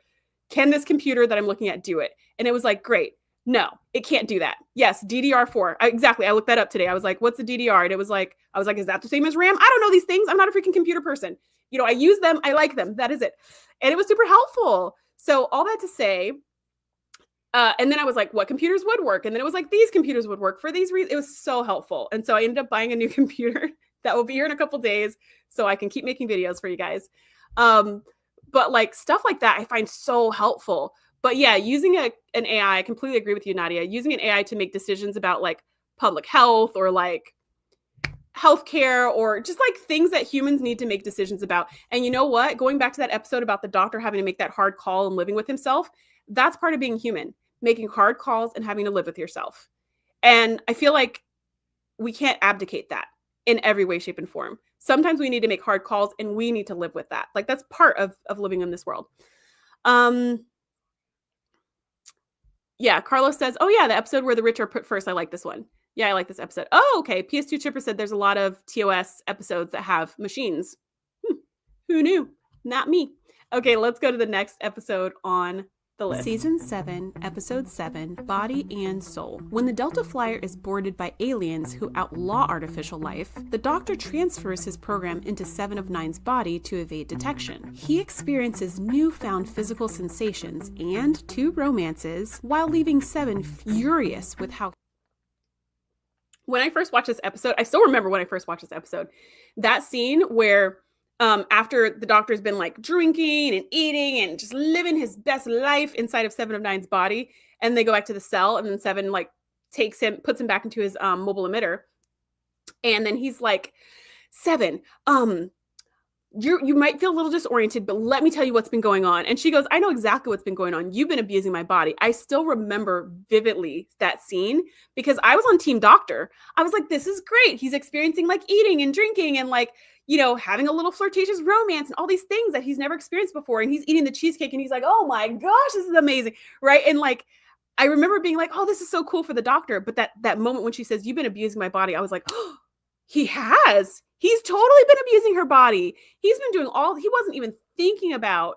Can this computer that I'm looking at do it? And it was like, great. No, it can't do that. Yes, DDR4. Exactly. I looked that up today. I was like, what's a DDR? And it was like, I was like, is that the same as RAM? I don't know these things. I'm not a freaking computer person. You know, I use them. I like them. That is it. And it was super helpful. So all that to say, and then I was like, what computers would work? And then it was like, these computers would work for these reasons. It was so helpful. And so I ended up buying a new computer that will be here in a couple days so I can keep making videos for you guys. But like stuff like that, I find so helpful. But yeah, using an AI, I completely agree with you, Nadia. Using an AI to make decisions about like public health or like healthcare or just like things that humans need to make decisions about. And you know what? Going back to that episode about the doctor having to make that hard call and living with himself, that's part of being human, making hard calls and having to live with yourself. And I feel like we can't abdicate that in every way, shape, and form. Sometimes we need to make hard calls and we need to live with that. Like that's part of living in this world. Yeah, Carlos says, oh yeah, the episode where the rich are put first. I like this one. Yeah, I like this episode. Oh, okay. PS2 Chipper said there's a lot of TOS episodes that have machines. Who knew? Not me. Okay, let's go to the next episode on the list. Season 7, Episode 7, Body and Soul. When the Delta Flyer is boarded by aliens who outlaw artificial life, the Doctor transfers his program into 7 of 9's body to evade detection. He experiences newfound physical sensations and 2 romances, while leaving 7 furious with how... When I first watched this episode, I still remember when I first watched this episode, that scene where after the Doctor's been like drinking and eating and just living his best life inside of 7 of 9's body, and they go back to the cell, and then 7 like puts him back into his mobile emitter, and then he's like, 7, you might feel a little disoriented, but let me tell you what's been going on. And she goes, I know exactly what's been going on. You've been abusing my body. I still remember vividly that scene because I was on Team Doctor. I was like, this is great. He's experiencing like eating and drinking and like, you know, having a little flirtatious romance and all these things that he's never experienced before. And he's eating the cheesecake and he's like, oh my gosh, this is amazing. Right. And like, I remember being like, oh, this is so cool for the Doctor. But that moment when she says, you've been abusing my body, I was like, oh, he has. He's totally been abusing her body. He's been doing he wasn't even thinking about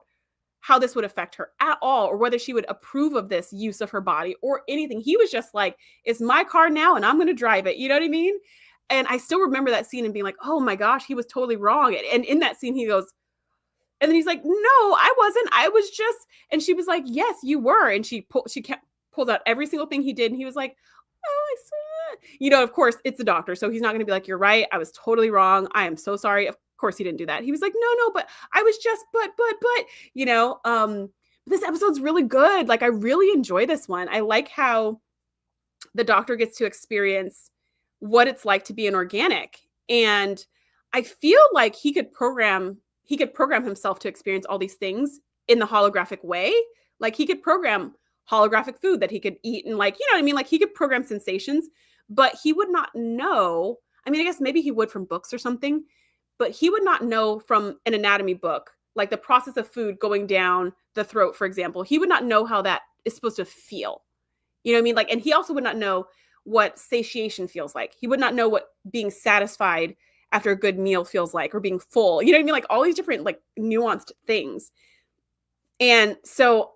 how this would affect her at all, or whether she would approve of this use of her body or anything. He was just like, it's my car now and I'm going to drive it. You know what I mean? And I still remember that scene and being like, oh my gosh, he was totally wrong. And in that scene, he goes, and then he's like, no, I wasn't. I was just, and she was like, yes, you were. And she pulls out every single thing he did. And he was like, oh, I saw it. You know, of course, it's the Doctor. So he's not going to be like, you're right. I was totally wrong. I am so sorry. Of course he didn't do that. He was like, no, but I was just, but, you know, this episode's really good. Like, I really enjoy this one. I like how the Doctor gets to experience what it's like to be an organic. And I feel like he could program himself to experience all these things in the holographic way. Like he could program holographic food that he could eat and like, you know what I mean? Like he could program sensations, but he would not know. I mean, I guess maybe he would from books or something, but he would not know from an anatomy book, like the process of food going down the throat, for example. He would not know how that is supposed to feel. You know what I mean? Like, and he also would not know what satiation feels like. He would not know what being satisfied after a good meal feels like, or being full. You know what I mean? Like all these different like nuanced things. And so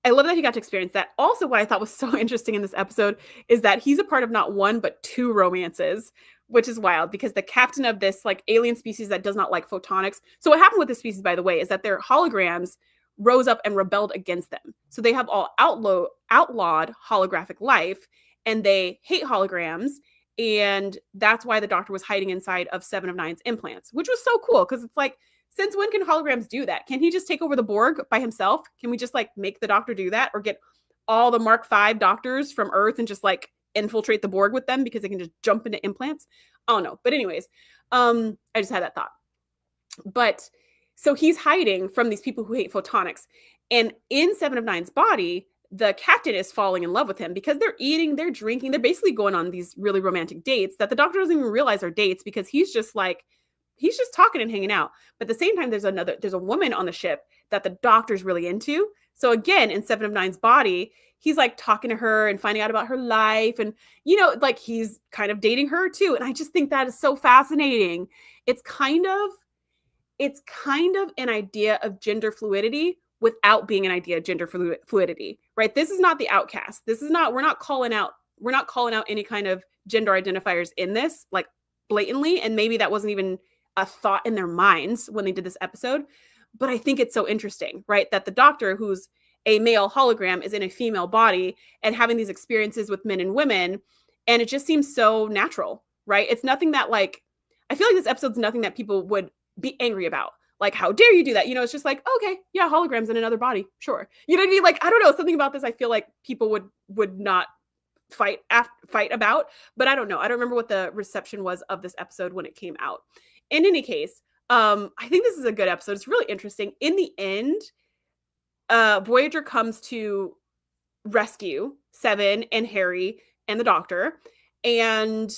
I love that he got to experience that. Also, what I thought was so interesting in this episode is that he's a part of not 1, but 2 romances, which is wild because the captain of this like alien species that does not like photonics. So what happened with this species, by the way, is that their holograms rose up and rebelled against them. So they have all outlawed holographic life and they hate holograms. And that's why the Doctor was hiding inside of 7 of 9's implants, which was so cool because it's like, since when can holograms do that? Can he just take over the Borg by himself? Can we just like make the Doctor do that, or get all the Mark V doctors from Earth and just like infiltrate the Borg with them because they can just jump into implants. I don't know. But anyways, I just had that thought. But so he's hiding from these people who hate photonics. And in Seven of Nine's body, the captain is falling in love with him because they're eating, they're drinking, they're basically going on these really romantic dates that the Doctor doesn't even realize are dates because he's just talking and hanging out. But at the same time, there's a woman on the ship that the Doctor's really into. So again, in Seven of Nine's body, he's like talking to her and finding out about her life. And, like he's kind of dating her too. And I just think that is so fascinating. It's kind of an idea of gender fluidity without being an idea of gender fluidity, right? This is not the outcast. We're not calling out any kind of gender identifiers in this, like blatantly. And maybe that wasn't even a thought in their minds when they did this episode. But I think it's so interesting, right? That the Doctor, who's a male hologram, is in a female body and having these experiences with men and women. And it just seems so natural, right? It's nothing that I feel like this episode's nothing that people would be angry about. Like, how dare you do that? It's just like, okay, yeah, holograms in another body. Sure. You know what I mean? Like, I don't know. Something about this, I feel like people would not fight about, but I don't know. I don't remember what the reception was of this episode when it came out. In any case, I think this is a good episode. It's really interesting. In the end, Voyager comes to rescue Seven and Harry and the Doctor, and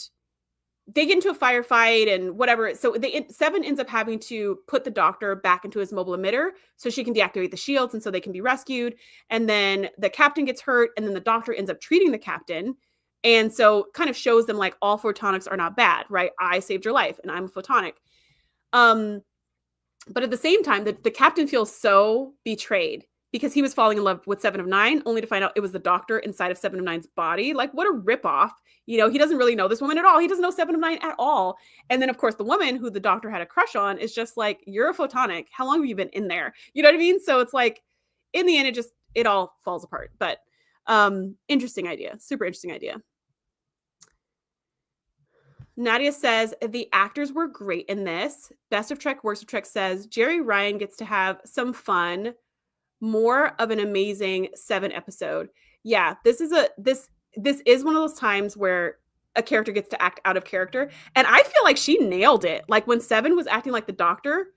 they get into a firefight and whatever. So Seven ends up having to put the Doctor back into his mobile emitter so she can deactivate the shields and so they can be rescued. And then the captain gets hurt, and then the Doctor ends up treating the captain. And so kind of shows them like all photonics are not bad, right? I saved your life and I'm a photonic. But at the same time, the captain feels so betrayed because he was falling in love with Seven of Nine, only to find out it was the Doctor inside of Seven of Nine's body. Like, what a ripoff. He doesn't really know this woman at all. He doesn't know Seven of Nine at all. And then, of course, the woman who the Doctor had a crush on is just like, you're a photonic. How long have you been in there? You know what I mean? So it's like, in the end, it all falls apart. But interesting idea. Super interesting idea. Nadia says, the actors were great in this. Best of Trek, Worst of Trek says, Jerry Ryan gets to have some fun. More of an amazing 7 episode. Yeah, this is one of those times where a character gets to act out of character. And I feel like she nailed it. Like when 7 was acting like the Doctor,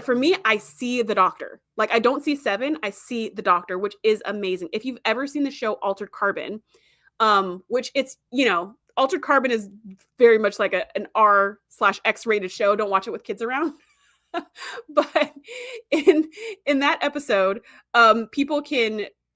for me, I see the Doctor. Like I don't see 7, I see the Doctor, which is amazing. If you've ever seen the show Altered Carbon, which it's, Altered Carbon is very much like an R/X rated show. Don't watch it with kids around. But in that episode, people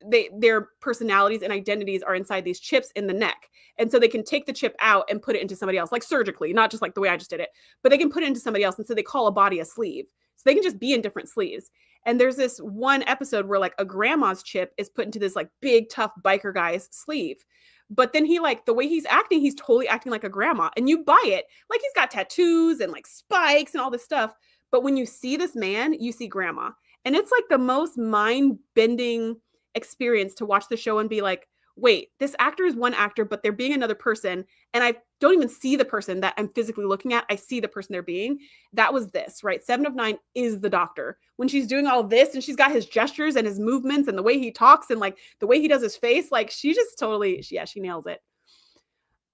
their personalities and identities are inside these chips in the neck. And so they can take the chip out and put it into somebody else, like surgically, not just like the way I just did it, but they can put it into somebody else. And so they call a body a sleeve. So they can just be in different sleeves. And there's this one episode where like a grandma's chip is put into this like big, tough biker guy's sleeve. But then the way he's acting, he's totally acting like a grandma. And you buy it. Like he's got tattoos and like spikes and all this stuff. But when you see this man, you see grandma. And it's like the most mind-bending experience to watch the show and be like, wait, this actor is one actor, but they're being another person. And I don't even see the person that I'm physically looking at. I see the person they're being. That was this, right? 7 of 9 is the Doctor. When she's doing all this and she's got his gestures and his movements and the way he talks and like the way he does his face, like she just totally, she nails it.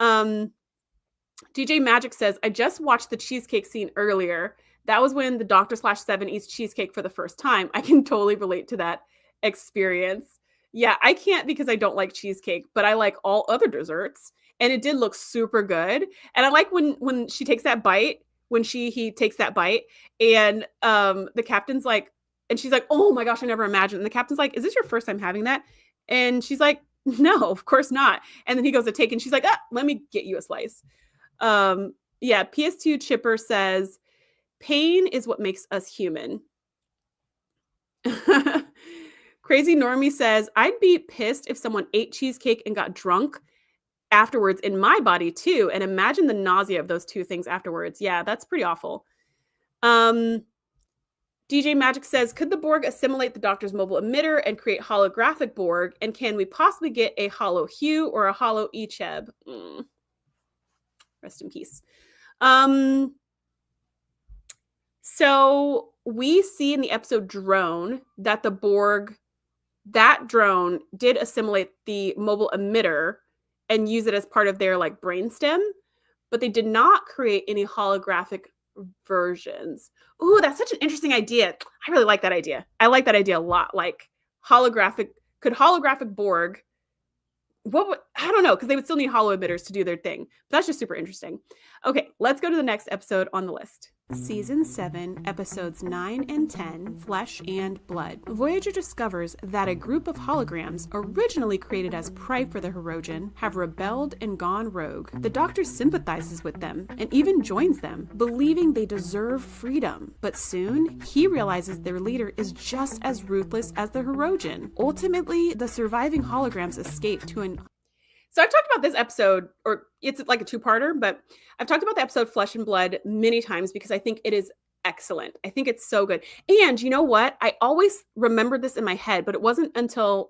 DJ Magic says, I just watched the cheesecake scene earlier. That was when the Doctor/7 eats cheesecake for the first time. I can totally relate to that experience. Yeah, I can't because I don't like cheesecake, but I like all other desserts. And it did look super good. And I like when she takes that bite, when he takes that bite, and the captain's like, and she's like, oh my gosh, I never imagined. And the captain's like, is this your first time having that? And she's like, no, of course not. And then he goes to take, and she's like, let me get you a slice. Yeah, PS2 Chipper says, pain is what makes us human. Crazy Normie says, I'd be pissed if someone ate cheesecake and got drunk afterwards in my body too. And imagine the nausea of those two things afterwards. Yeah, that's pretty awful. DJ Magic says, could the Borg assimilate the Doctor's mobile emitter and create holographic Borg? And can we possibly get a holo Hugh or a holo Icheb? Rest in peace. So we see in the episode Drone that that drone did assimilate the mobile emitter and use it as part of their like brainstem, but they did not create any holographic versions. Ooh, that's such an interesting idea. I really like that idea. I like that idea a lot. Like holographic Borg, I don't know, because they would still need holo emitters to do their thing. But that's just super interesting. Okay, let's go to the next episode on the list. Season 7, episodes 9 and 10, Flesh and Blood. Voyager discovers that a group of holograms, originally created as prey for the Hirogen, have rebelled and gone rogue. The Doctor sympathizes with them and even joins them, believing they deserve freedom. But soon, he realizes their leader is just as ruthless as the Hirogen. Ultimately, the surviving holograms escape to an... So I've talked about this episode, or it's like a two-parter, but I've talked about the episode Flesh and Blood many times because I think it is excellent. I think it's so good. And you know what? I always remembered this in my head, but it wasn't until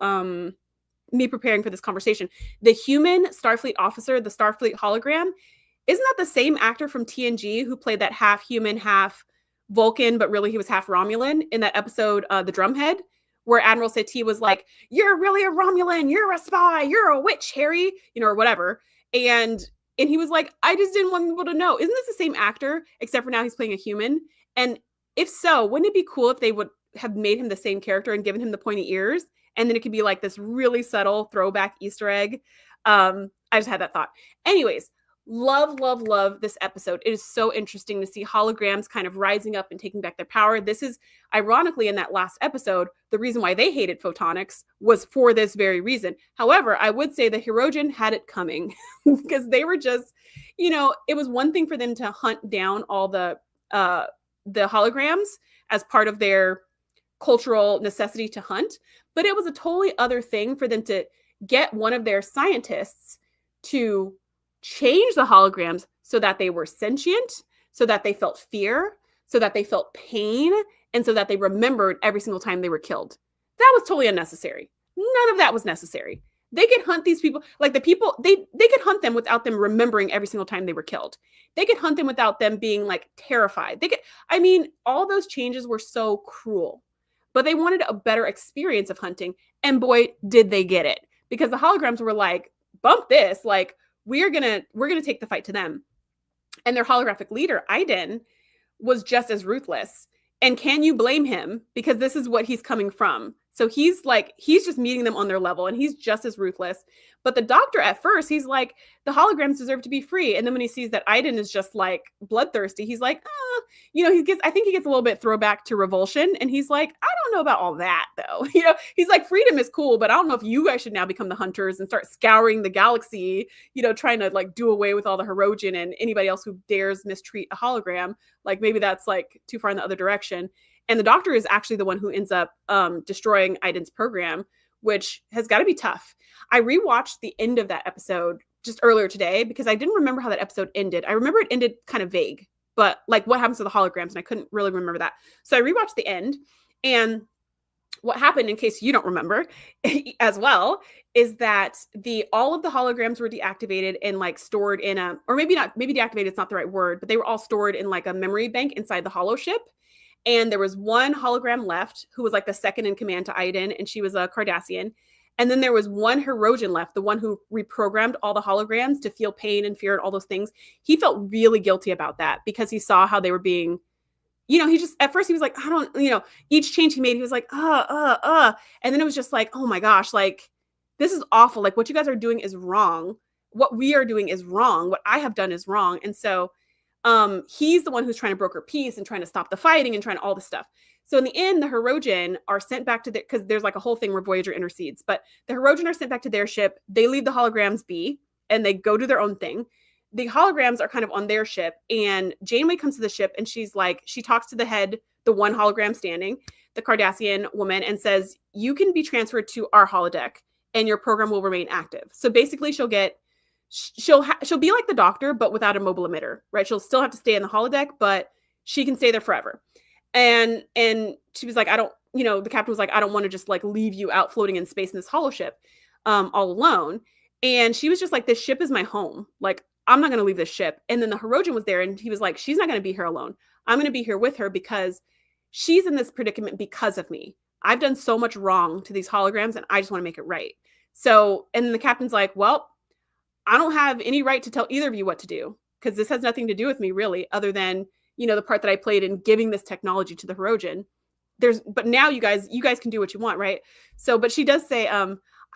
me preparing for this conversation. The human Starfleet officer, the Starfleet hologram, isn't that the same actor from TNG who played that half human, half Vulcan, but really he was half Romulan in that episode, The Drumhead? Where Admiral Satie was like, "You're really a Romulan, you're a spy, you're a witch, Harry," or whatever. And he was like, "I just didn't want people to know." Isn't this the same actor, except for now he's playing a human? And if so, wouldn't it be cool if they would have made him the same character and given him the pointy ears? And then it could be like this really subtle throwback Easter egg. I just had that thought. Anyways, love this episode. It is so interesting to see holograms kind of rising up and taking back their power. This is, ironically, in that last episode, the reason why they hated photonics was for this very reason. However, I would say the Hirogen had it coming because they were just, it was one thing for them to hunt down all the holograms as part of their cultural necessity to hunt, but it was a totally other thing for them to get one of their scientists to change the holograms so that they were sentient, so that they felt fear, so that they felt pain, and so that they remembered every single time they were killed. That was totally unnecessary. None of that was necessary. They could hunt these people, like the people, they could hunt them without them remembering every single time they were killed. They could hunt them without them being like terrified. All those changes were so cruel, but they wanted a better experience of hunting. And boy, did they get it, because the holograms were like, bump this, like, we're gonna take the fight to them. And their holographic leader, Iden, was just as ruthless. And can you blame him? Because this is what he's coming from. So he's just meeting them on their level, and he's just as ruthless. But the Doctor, at first, he's like, the holograms deserve to be free. And then when he sees that Iden is just like bloodthirsty, he's like, I think he gets a little bit throwback to Revulsion. And he's like, I don't know about all that though. He's like, freedom is cool, but I don't know if you guys should now become the hunters and start scouring the galaxy, trying to like do away with all the Hirogen and anybody else who dares mistreat a hologram. Like maybe that's like too far in the other direction. And the Doctor is actually the one who ends up destroying Iden's program, which has got to be tough. I rewatched the end of that episode just earlier today because I didn't remember how that episode ended. I remember it ended kind of vague, but like what happens to the holograms, and I couldn't really remember that. So I rewatched the end, and what happened, in case you don't remember as well, is that all of the holograms were deactivated and like stored in or maybe deactivated, it's not the right word, but they were all stored in like a memory bank inside the holo ship. And there was one hologram left who was like the second in command to Iden, and she was a Cardassian. And then there was one Hirogen left, the one who reprogrammed all the holograms to feel pain and fear and all those things. He felt really guilty about that because he saw how they were being, he just, at first he was like, I don't, each change he made, he was like, And then it was just like, oh my gosh, like, this is awful. Like, what you guys are doing is wrong. What we are doing is wrong. What I have done is wrong. And so he's the one who's trying to broker peace and trying to stop the fighting and trying to all this stuff. So in the end, the Hirogen are sent back to because there's like a whole thing where Voyager intercedes, but the Hirogen are sent back to their ship. They leave the holograms be and they go do their own thing. The holograms are kind of on their ship, and Janeway comes to the ship and she talks to the head, the one hologram standing, the Cardassian woman, and says, you can be transferred to our holodeck and your program will remain active. So basically she'll be like the Doctor, but without a mobile emitter, right? She'll still have to stay in the holodeck, but she can stay there forever. And she was like, the captain was like, I don't want to just like leave you out floating in space in this holo ship all alone. And she was just like, this ship is my home. Like, I'm not going to leave this ship. And then the Hirogen was there, and he was like, she's not going to be here alone. I'm going to be here with her because she's in this predicament because of me. I've done so much wrong to these holograms, and I just want to make it right. So, and then the captain's like, well, I don't have any right to tell either of you what to do, because this has nothing to do with me really, other than, the part that I played in giving this technology to the Hirogen. But now you guys can do what you want, right? So, but she does say,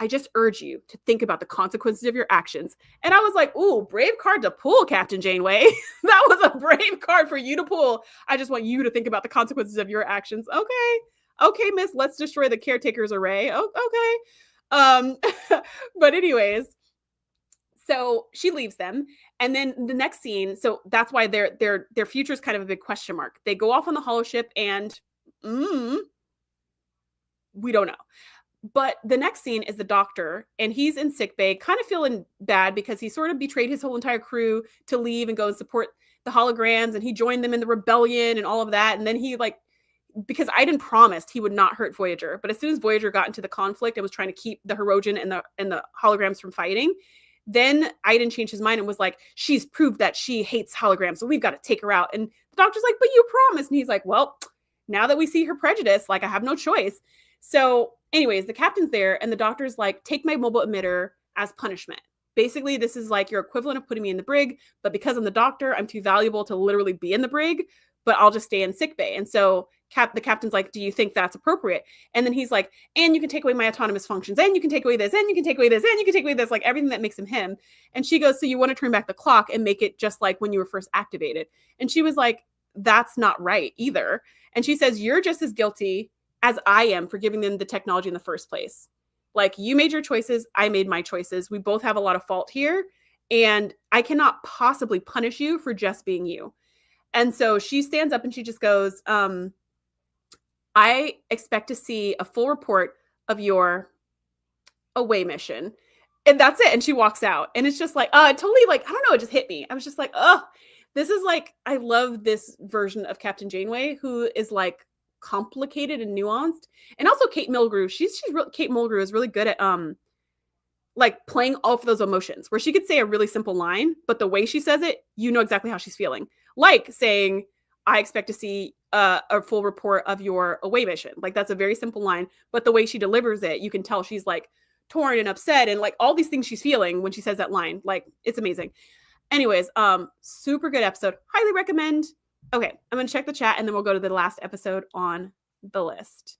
I just urge you to think about the consequences of your actions. And I was like, ooh, brave card to pull, Captain Janeway. That was a brave card for you to pull. I just want you to think about the consequences of your actions. Okay, miss, let's destroy the caretaker's array. Okay. But anyways, so she leaves them. And then the next scene, so that's why their future is kind of a big question mark. They go off on the holoship and we don't know. But the next scene is the Doctor, and he's in sickbay, kind of feeling bad because he sort of betrayed his whole entire crew to leave and go and support the holograms, and he joined them in the rebellion and all of that. And then he, because Iden promised he would not hurt Voyager, but as soon as Voyager got into the conflict and was trying to keep the Hirogen and the holograms from fighting, then Iden changed his mind and was like, she's proved that she hates holograms, so we've got to take her out. And the Doctor's like, but you promised. And he's like, well, now that we see her prejudice, I have no choice. So anyways, the captain's there and the Doctor's like, take my mobile emitter as punishment. Basically, this is your equivalent of putting me in the brig, but because I'm the Doctor, I'm too valuable to literally be in the brig, but I'll just stay in sickbay. And so the captain's like, do you think that's appropriate? And then he's like, and you can take away my autonomous functions, and you can take away this, and you can take away this, and you can take away this, everything that makes him him. And she goes, so you want to turn back the clock and make it just like when you were first activated? And she was like, that's not right either. And she says, you're just as guilty as I am for giving them the technology in the first place. You made your choices, I made my choices. We both have a lot of fault here, and I cannot possibly punish you for just being you. And so she stands up and she just goes, I expect to see a full report of your away mission. And that's it. And she walks out. And it's just totally I don't know, it just hit me. I was just like, oh, this is I love this version of Captain Janeway, who is complicated and nuanced. And also Kate Mulgrew. Kate Mulgrew is really good at playing all of those emotions, where she could say a really simple line, but the way she says it, you know exactly how she's feeling. Saying, I expect to see a full report of your away mission. That's a very simple line, but the way she delivers it, you can tell she's torn and upset and all these things she's feeling when she says that line. It's amazing. Anyways, super good episode. Highly recommend. Okay, I'm going to check the chat and then we'll go to the last episode on the list.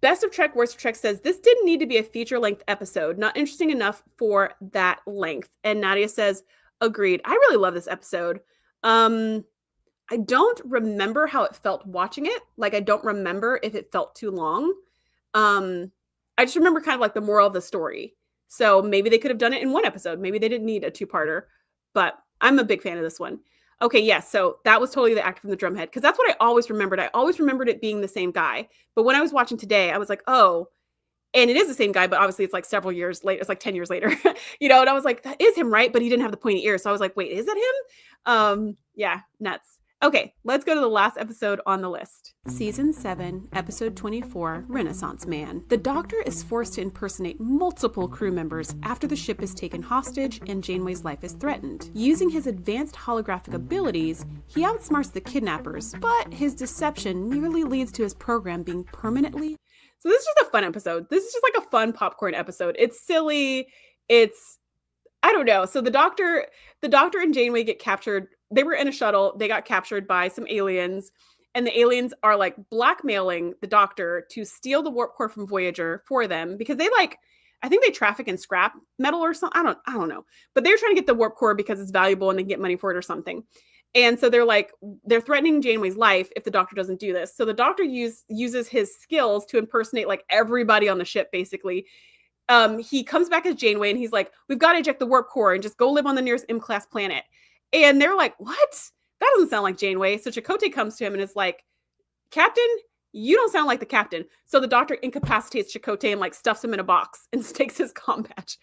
Best of Trek, Worst of Trek says, this didn't need to be a feature-length episode. Not interesting enough for that length. And Nadia says, agreed. I really love this episode. I don't remember how it felt watching it. I don't remember if it felt too long. I just remember kind of the moral of the story. So maybe they could have done it in one episode. Maybe they didn't need a two-parter. But I'm a big fan of this one. Okay, yes. So that was totally the actor from the drumhead, because that's what I always remembered. I always remembered it being the same guy. But when I was watching today, I was like, oh, and it is the same guy, but obviously it's several years later. It's 10 years later, and I was like, that is him, right? But he didn't have the pointy ears. So I was like, wait, is that him? Yeah, nuts. Okay, let's go to the last episode on the list. Season 7, Episode 24, Renaissance Man. The Doctor is forced to impersonate multiple crew members after the ship is taken hostage and Janeway's life is threatened. Using his advanced holographic abilities, he outsmarts the kidnappers, but his deception nearly leads to his program being permanently... So this is just a fun episode. This is just a fun popcorn episode. It's silly. I don't know. So the Doctor and Janeway get captured. They were in a shuttle. They got captured by some aliens, and the aliens are blackmailing the Doctor to steal the warp core from Voyager for them, because they I think they traffic in scrap metal or something. I don't know, but they're trying to get the warp core because it's valuable and they can get money for it or something. And so they're threatening Janeway's life if the Doctor doesn't do this. So the Doctor uses his skills to impersonate everybody on the ship, basically. He comes back as Janeway and he's like, we've got to eject the warp core and just go live on the nearest M-class planet. And they're like, what? That doesn't sound like Janeway. So Chakotay comes to him and is like, Captain, you don't sound like the captain. So the Doctor incapacitates Chakotay and stuffs him in a box and takes his comm badge.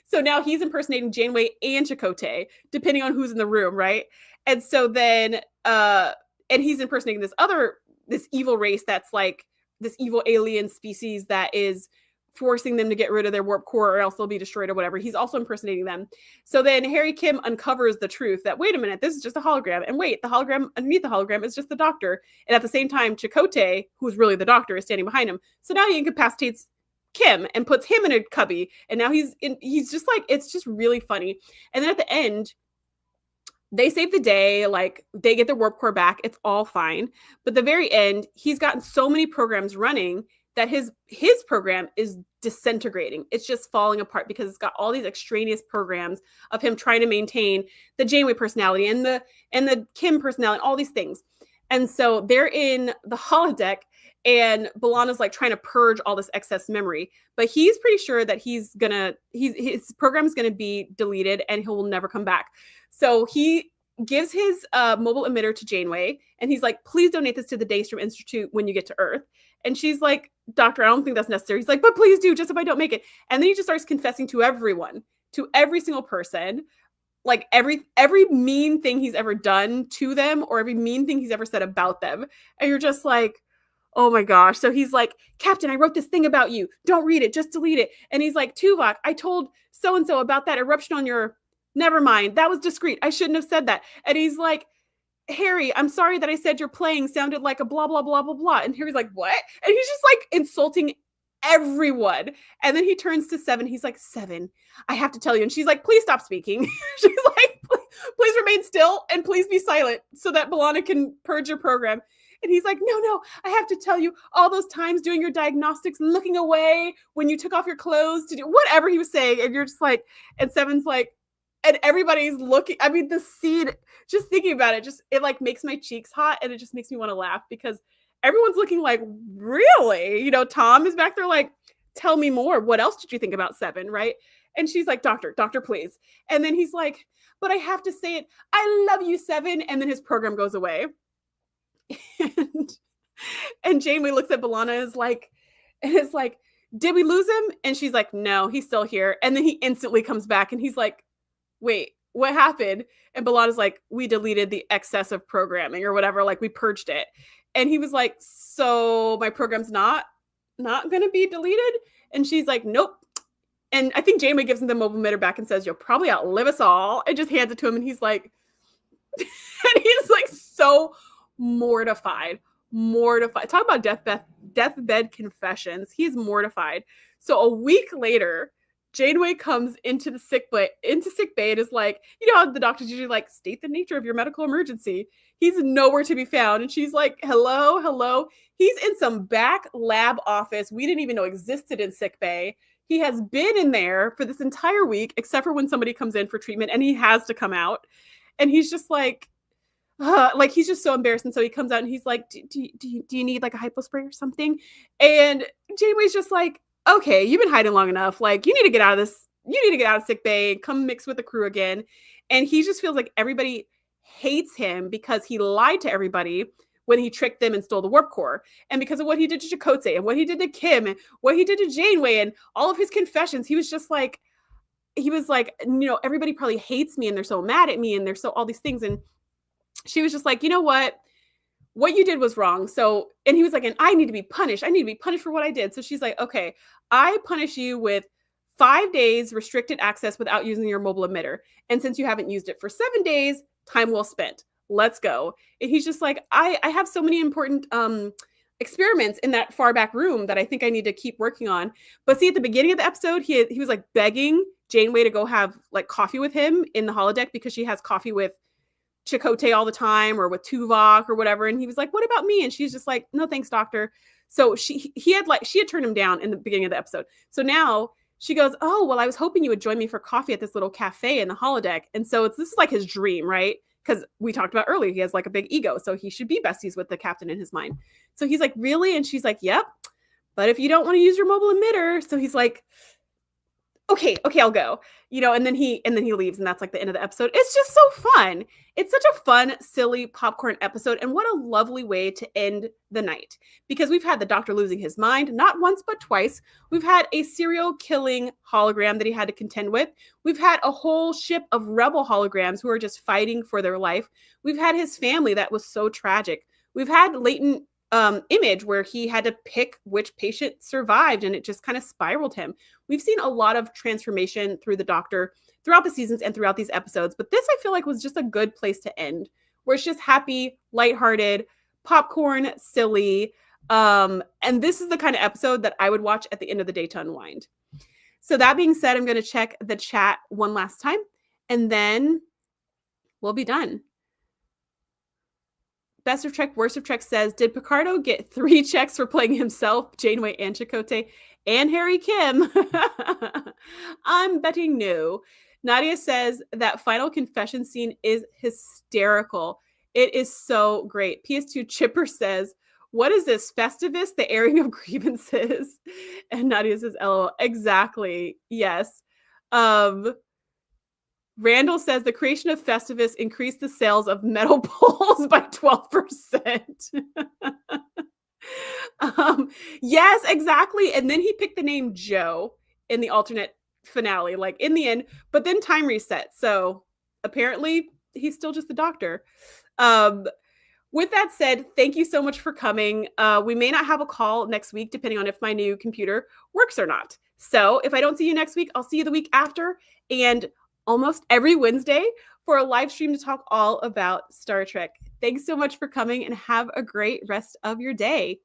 So now he's impersonating Janeway and Chakotay, depending on who's in the room, right? And so then, and he's impersonating this evil race that's this evil alien species that is forcing them to get rid of their warp core or else they'll be destroyed or whatever. He's also impersonating them. So then Harry Kim uncovers the truth that, wait a minute, this is just a hologram. And wait, the hologram underneath the hologram is just the Doctor. And at the same time, Chakotay, who's really the Doctor, is standing behind him. So now he incapacitates Kim and puts him in a cubby. And now he's just like, it's just really funny. And then at the end, they save the day, like they get their warp core back. It's all fine. But the very end, he's gotten so many programs running that his program is disintegrating. It's just falling apart because it's got all these extraneous programs of him trying to maintain the Janeway personality and the Kim personality, all these things. And so they're in the holodeck and B'Elanna's like trying to purge all this excess memory, but he's pretty sure that his program is gonna be deleted and he will never come back. So he gives his mobile emitter to Janeway, and he's like, please donate this to the Daystrom Institute when you get to Earth. And she's like, Doctor, I don't think that's necessary. He's like, but please do, just if I don't make it. And then he just starts confessing to everyone, to every single person, like every mean thing he's ever done to them or every mean thing he's ever said about them. And you're just like, oh my gosh. So he's like, Captain, I wrote this thing about you. Don't read it, just delete it. And he's like, Tuvok, I told so-and-so about that eruption on your, never mind, that was discreet. I shouldn't have said that. And he's like, Harry, I'm sorry that I said your playing sounded like a blah, blah, blah, blah, blah. And Harry's like, what? And he's just like insulting everyone. And then he turns to Seven. He's like, Seven, I have to tell you. And she's like, please stop speaking. She's like, please remain still and please be silent so that B'Elanna can purge your program. And he's like, no, I have to tell you, all those times doing your diagnostics, looking away when you took off your clothes to do whatever he was saying. And you're just like, and Seven's like, and everybody's looking. I mean, the scene, just thinking about it, it like makes my cheeks hot and it just makes me want to laugh because everyone's looking like, really? You know, Tom is back there like, tell me more. What else did you think about Seven, right? And she's like, Doctor, please. And then he's like, but I have to say it. I love you, Seven. And then his program goes away. And Janeway looks at B'Elanna and is like, did we lose him? And she's like, no, he's still here. And then he instantly comes back and he's like, wait, what happened? And B'Elanna's like, we deleted the excess of programming or whatever, like we purged it. And he was like, so my program's not gonna be deleted? And she's like, nope. And I think Janeway gives him the mobile emitter back and says, you'll probably outlive us all, and just hands it to him. And he's like, and he's like so mortified. Talk about deathbed confessions. He's mortified. So a week later, Janeway comes into sick bay and is like, you know how the doctors usually like state the nature of your medical emergency. He's nowhere to be found. And she's like, hello. He's in some back lab office we didn't even know existed in sick bay. He has been in there for this entire week, except for when somebody comes in for treatment and he has to come out. And he's just like he's just so embarrassed. And so he comes out and he's like, do you need like a hypo spray or something? And Janeway's just like, okay, you've been hiding long enough. Like, you need to get out of this. You need to get out of sick bay, come mix with the crew again. And he just feels like everybody hates him because he lied to everybody when he tricked them and stole the warp core. And because of what he did to Chakotay and what he did to Kim and what he did to Janeway and all of his confessions, he was like, you know, everybody probably hates me and they're so mad at me and they're so all these things. And she was just like, you know what you did was wrong. So, and he was like, and I need to be punished. I need to be punished for what I did. So she's like, okay, I punish you with 5 days restricted access without using your mobile emitter. And since you haven't used it for 7 days, time well spent. Let's go. And he's just like, I have so many important experiments in that far back room that I think I need to keep working on. But see, at the beginning of the episode, he was like begging Janeway to go have like coffee with him in the holodeck because she has coffee with Chakotay all the time or with Tuvok or whatever. And he was like, what about me? And she's just like, no, thanks, doctor. So she had turned him down in the beginning of the episode. So now she goes, oh, well, I was hoping you would join me for coffee at this little cafe in the holodeck. And so this is like his dream, right? Because we talked about earlier, he has like a big ego. So he should be besties with the captain in his mind. So he's like, really? And she's like, yep. But if you don't want to use your mobile emitter. So he's like, okay, I'll go, you know, and then he leaves, and that's like the end of the episode. It's just so fun. It's such a fun, silly popcorn episode. And what a lovely way to end the night, because we've had the doctor losing his mind, not once, but twice. We've had a serial killing hologram that he had to contend with. We've had a whole ship of rebel holograms who are just fighting for their life. We've had his family that was so tragic. We've had Latent Image where he had to pick which patient survived, and it just kind of spiraled him. We've seen a lot of transformation through the doctor throughout the seasons and throughout these episodes, but this I feel like was just a good place to end, where it's just happy, lighthearted, popcorn, silly. And this is the kind of episode that I would watch at the end of the day to unwind. So that being said, I'm going to check the chat one last time, and then we'll be done. Best of Trek, Worst of Trek says, did Picardo get 3 checks for playing himself, Janeway, and Chakotay, and Harry Kim? I'm betting no. Nadia says that final confession scene is hysterical. It is so great. PS2 Chipper says, what is this, Festivus, the airing of grievances? And Nadia says, LOL. Exactly. Yes. Randall says the creation of Festivus increased the sales of metal poles by 12%. Yes, exactly. And then he picked the name Joe in the alternate finale, like in the end, but then time reset. So apparently he's still just the doctor. With that said, thank you so much for coming. We may not have a call next week, depending on if my new computer works or not. So if I don't see you next week, I'll see you the week after. And almost every Wednesday for a live stream to talk all about Star Trek. Thanks so much for coming and have a great rest of your day.